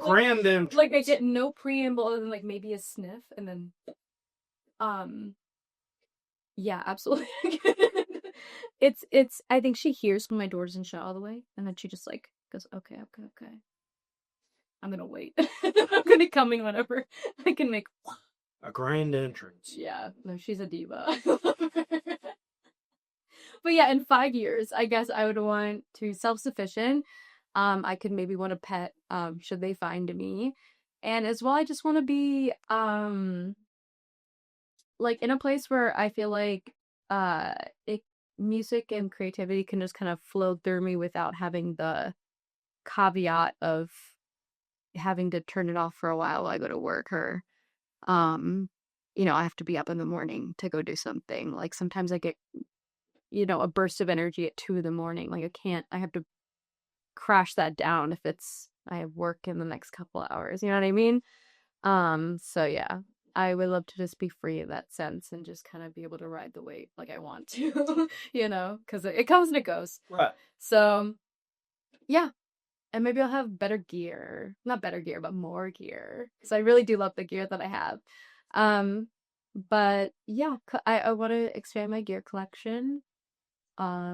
Grand entrance. Like, I get no preamble other than, like, maybe a sniff, and then, yeah, absolutely. It's, I think she hears when my door doesn't shut all the way, and then she just, like, goes, okay. I'm gonna wait. I'm gonna come in whenever I can make A grand entrance. Yeah, no, she's a diva. I love her. But yeah, in 5 years, I guess I would want to self-sufficient. I could maybe want a pet, should they find me. And as well, I just want to be, like, in a place where I feel like, music and creativity can just kind of flow through me without having the caveat of having to turn it off for a while I go to work, or I have to be up in the morning to go do something. Like, sometimes I get, a burst of energy at 2 a.m. Like, I have to crash that down if I have work in the next couple hours. You know what I mean? So yeah, I would love to just be free in that sense and just kind of be able to ride the wave like I want to, because it comes and it goes. Right. So yeah. And maybe I'll have better gear. Not better gear, but more gear. So I really do love the gear that I have. But yeah, I want to expand my gear collection. My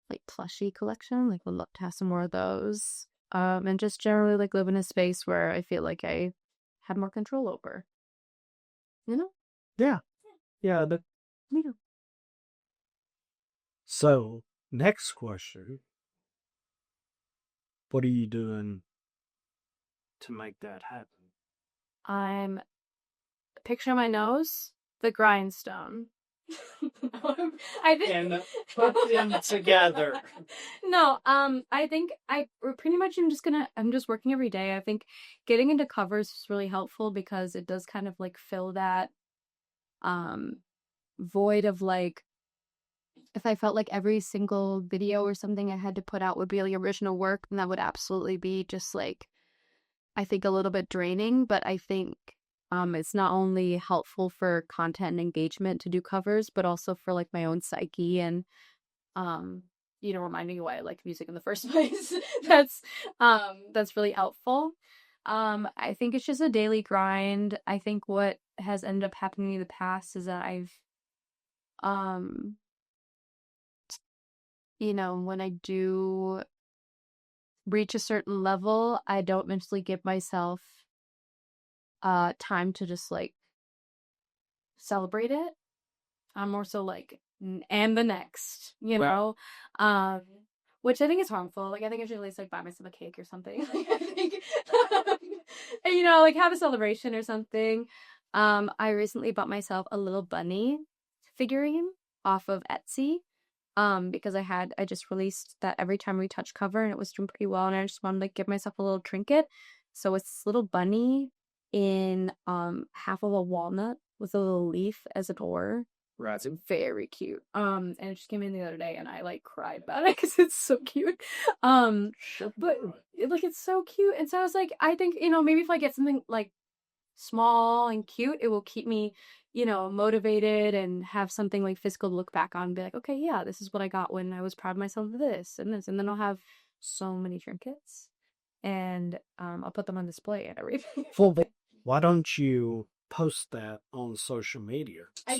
like plushie collection. Like, would love to have some more of those. And just generally like live in a space where I feel like I have more control over. Yeah. Yeah. Yeah. So, next question. What are you doing to make that happen? I'm picture my nose, the grindstone. I think And put them together. No, I think pretty much I'm just working every day. I think getting into covers is really helpful because it does kind of like fill that void of, like, if I felt like every single video or something I had to put out would be like original work, then that would absolutely be just like, I think, a little bit draining. But I think it's not only helpful for content and engagement to do covers, but also for like my own psyche and reminding me why I like music in the first place. That's really helpful. I think it's just a daily grind. I think what has ended up happening to me in the past is that I've when I do reach a certain level, I don't mentally give myself time to just like celebrate it. I'm more so like, and the next, which I think is harmful. Like, I think I should at least like buy myself a cake or something. Like, I think, and, like have a celebration or something. I recently bought myself a little bunny figurine off of Etsy. Because I just released that Every Time We Touch cover and it was doing pretty well, and I just wanted to like give myself a little trinket. So it's this little bunny in half of a walnut with a little leaf as an oar. Right. It's very cute. And it just came in the other day and I like cried about it because it's so cute. But like it's so cute. And so I was like, I think, maybe if I get something like small and cute, it will keep me, motivated and have something like physical to look back on and be like, okay, yeah, this is what I got when I was proud of myself for this and this. And then I'll have so many trinkets and I'll put them on display and everything. Well, why don't you post that on social media? I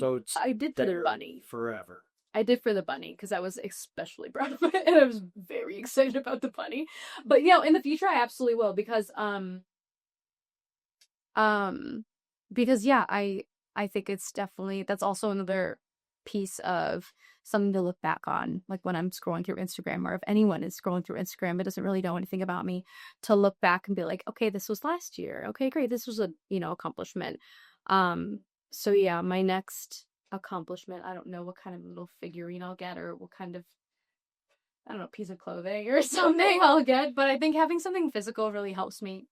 did for the bunny forever. I did for the bunny because I was especially proud of it and I was very excited about the bunny. But in the future I absolutely will because I think it's definitely, that's also another piece of something to look back on, like when I'm scrolling through Instagram, or if anyone is scrolling through Instagram but doesn't really know anything about me, to look back and be like, okay, this was last year, okay, great, this was a accomplishment. So yeah, my next accomplishment, I don't know what kind of little figurine I'll get or what kind of, I don't know, piece of clothing or something I'll get, but I think having something physical really helps me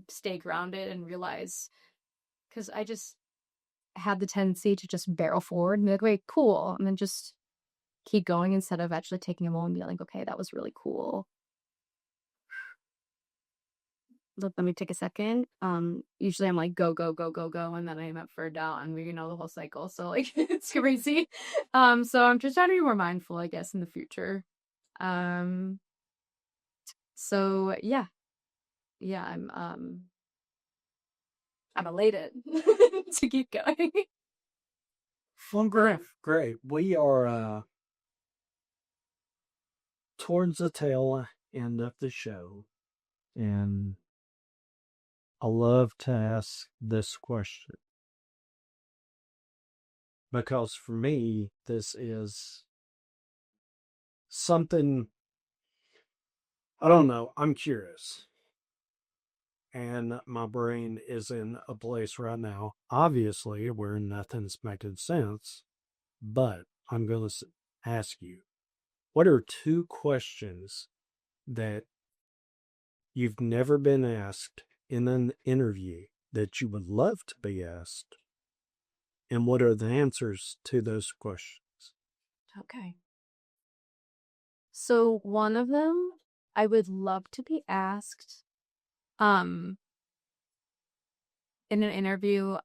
stay grounded and realize, because I just had the tendency to just barrel forward and be like, wait, cool, and then just keep going instead of actually taking a moment and be like, okay, that was really cool. Let me take a second. Usually I'm like go go go go go, and then I'm up for a doubt, and the whole cycle, so like it's crazy. So I'm just trying to be more mindful, I guess, in the future. So yeah, I'm elated to keep going. Well, great. We are towards the tail end of the show, and I love to ask this question because for me, this is something, I don't know, I'm curious. And my brain is in a place right now, obviously, where nothing's making sense. But I'm going to ask you, what are 2 questions that you've never been asked in an interview that you would love to be asked? And what are the answers to those questions? Okay. So one of them, I would love to be asked in an interview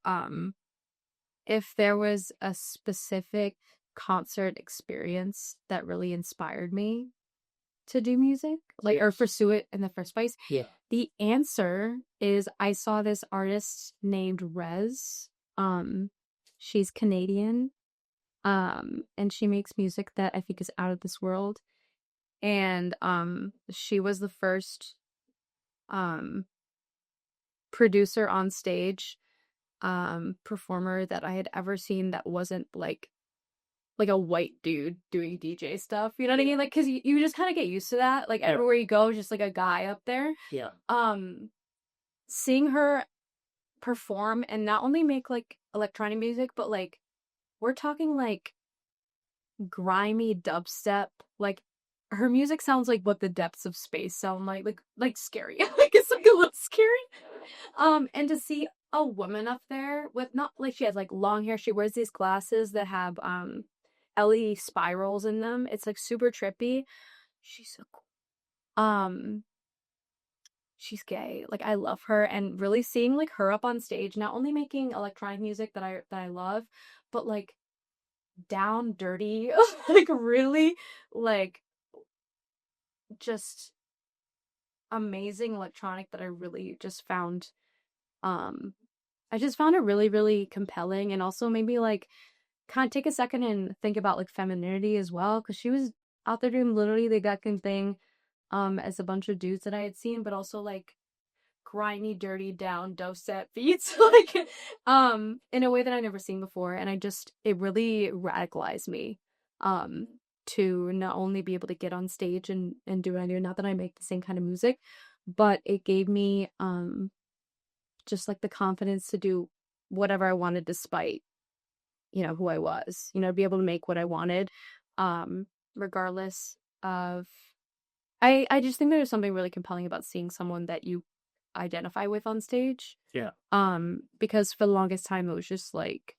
if there was a specific concert experience that really inspired me to do music, like, or pursue it in the first place. Yeah. The answer is I saw this artist named Rez. She's Canadian. And she makes music that I think is out of this world. And she was the first producer on stage, performer that I had ever seen that wasn't like a white dude doing DJ stuff. You know what I mean? Like, because you just kind of get used to that. Like, everywhere you go, just like a guy up there. Yeah. Seeing her perform and not only make like electronic music, but like we're talking like grimy dubstep. Like, her music sounds like what the depths of space sound like scary. Like, it's like a little scary. And to see a woman up there with, not like she has like long hair, she wears these glasses that have LED spirals in them. It's like super trippy. She's so cool. She's gay. Like, I love her, and really seeing like her up on stage, not only making electronic music that I love, but like down dirty, like really like just amazing electronic that I really just found I just found it really, really compelling, and also maybe like kind of take a second and think about like femininity as well, because she was out there doing literally the exact same thing as a bunch of dudes that I had seen, but also like grimy, dirty down dubstep beats, like in a way that I've never seen before. And it really radicalized me to not only be able to get on stage and do what I do, not that I make the same kind of music, but it gave me just like the confidence to do whatever I wanted despite, who I was, be able to make what I wanted, regardless of, I just think there's something really compelling about seeing someone that you identify with on stage. Yeah. Because for the longest time it was just like,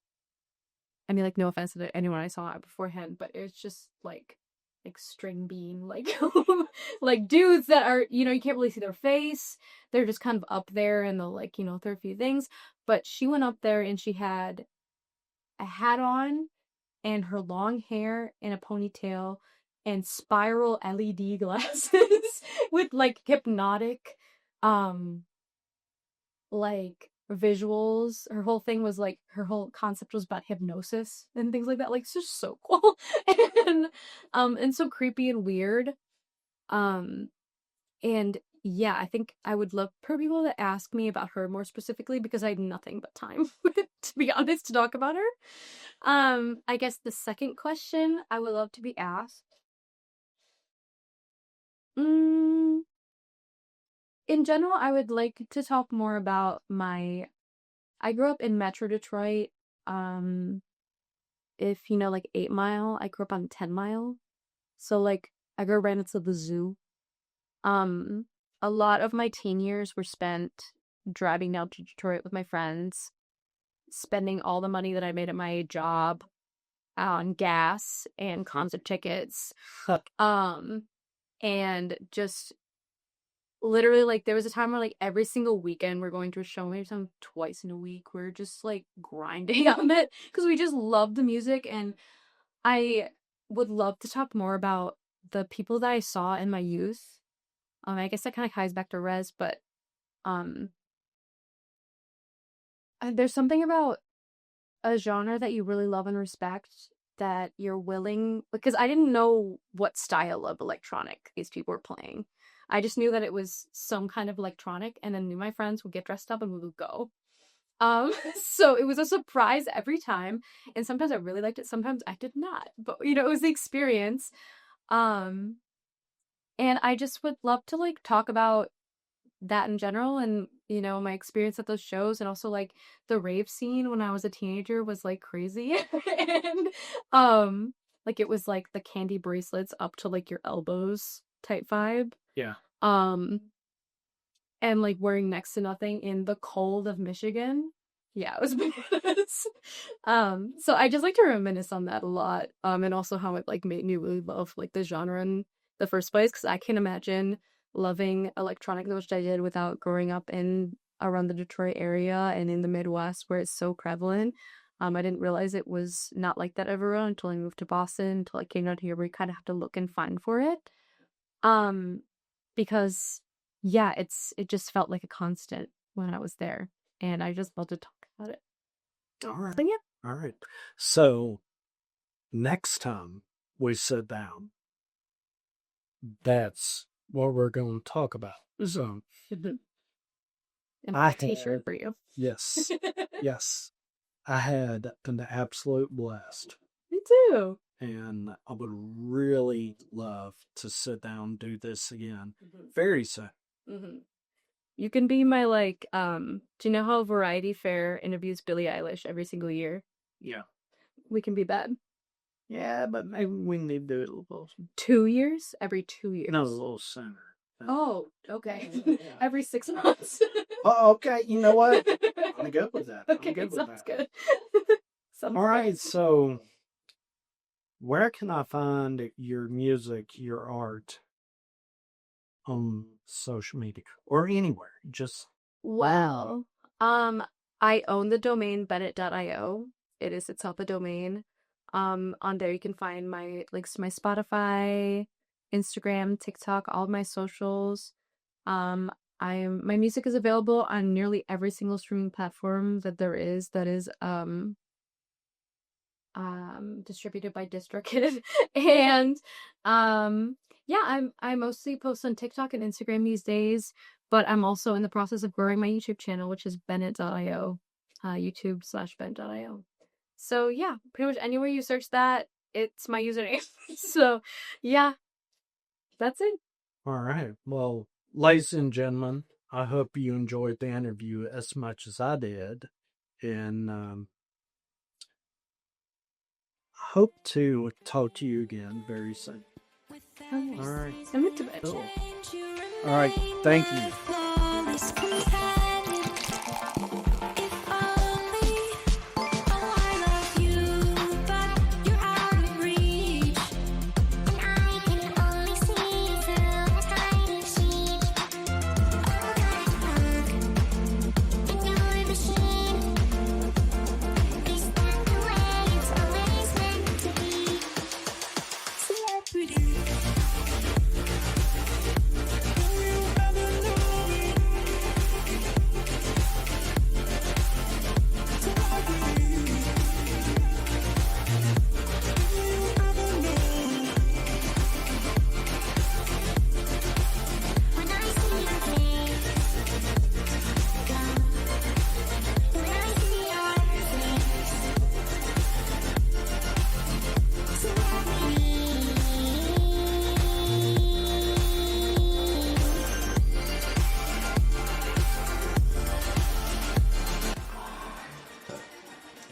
I mean, like, no offense to anyone I saw beforehand, but it's just like string bean, like like dudes that are, you can't really see their face. They're just kind of up there and they'll like, throw a few things. But she went up there and she had a hat on and her long hair in a ponytail and spiral LED glasses with like hypnotic like visuals. Her whole thing was like, her whole concept was about hypnosis and things like that. Like, it's just so cool. And so creepy and weird. And yeah, I think I would love for people to ask me about her more specifically, because I had nothing but time, to be honest, to talk about her. I guess the second question I would love to be asked. In general, I would like to talk more about I grew up in Metro Detroit. If like 8 Mile, I grew up on 10 Mile. So like I grew right into the zoo. A lot of my teen years were spent driving down to Detroit with my friends, spending all the money that I made at my job on gas and concert tickets. And just literally, like, there was a time where like every single weekend we're going to a show, maybe some twice in a week. We're just like grinding on it because we just love the music. And I would love to talk more about the people that I saw in my youth. I guess that kind of ties back to Res, but there's something about a genre that you really love and respect that you're willing, because I didn't know what style of electronic these people were playing. I just knew that it was some kind of electronic, and then knew my friends would get dressed up and we would go. So it was a surprise every time, and sometimes I really liked it, sometimes I did not. But it was the experience. And I just would love to like talk about that in general, and my experience at those shows, and also like the rave scene when I was a teenager was like crazy. And like it was like the candy bracelets up to like your elbows type vibe. Yeah. And like wearing next to nothing in the cold of Michigan. Yeah, it was bananas. So I just like to reminisce on that a lot. And also how it like made me really love like the genre in the first place, because I can't imagine loving electronic, which I did, without growing up in around the Detroit area and in the Midwest where it's so prevalent. I didn't realize it was not like that everywhere until I moved to Boston, until I came down here where you kind of have to look and find for it. Because yeah, it just felt like a constant when I was there, and I just love to talk about it. All right. So, yeah. All right. So next time we sit down, that's what we're going to talk about. So And I a t-shirt had- for you. yes, yes, I had an absolute blast. Me too. And I would really love to sit down and do this again Mhm. very soon. Mm-hmm. You can be my like, do you know how Variety Fair interviews Billie Eilish every single year? Yeah. We can be that. Yeah, but maybe we need to do it a little 2 years? Every 2 years. no, a little sooner. Oh, okay. Yeah. Every 6 months. Oh, okay. You know what? I'm good with that. Okay, I'm good with sounds that. good. Sounds All right. good. So, where can I find your music, your art on social media or anywhere? Just Well, I own the domain Bennett.io. It is itself a domain. On there you can find my links to my Spotify, Instagram, TikTok, all of my socials. My music is available on nearly every single streaming platform that there is that is distributed by DistroKid. And yeah, I mostly post on TikTok and Instagram these days, But I'm also in the process of growing my YouTube channel, which is Bennett.io, YouTube/Bennett.io. So yeah, pretty much anywhere you search that, it's my username. So yeah, that's it. All right. Well, ladies and gentlemen, I hope you enjoyed the interview as much as I did. And hope to talk to you again very soon. Oh, yes. All right. I'm into it. Cool. All right. Thank you.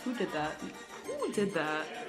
Who did that? Who did that?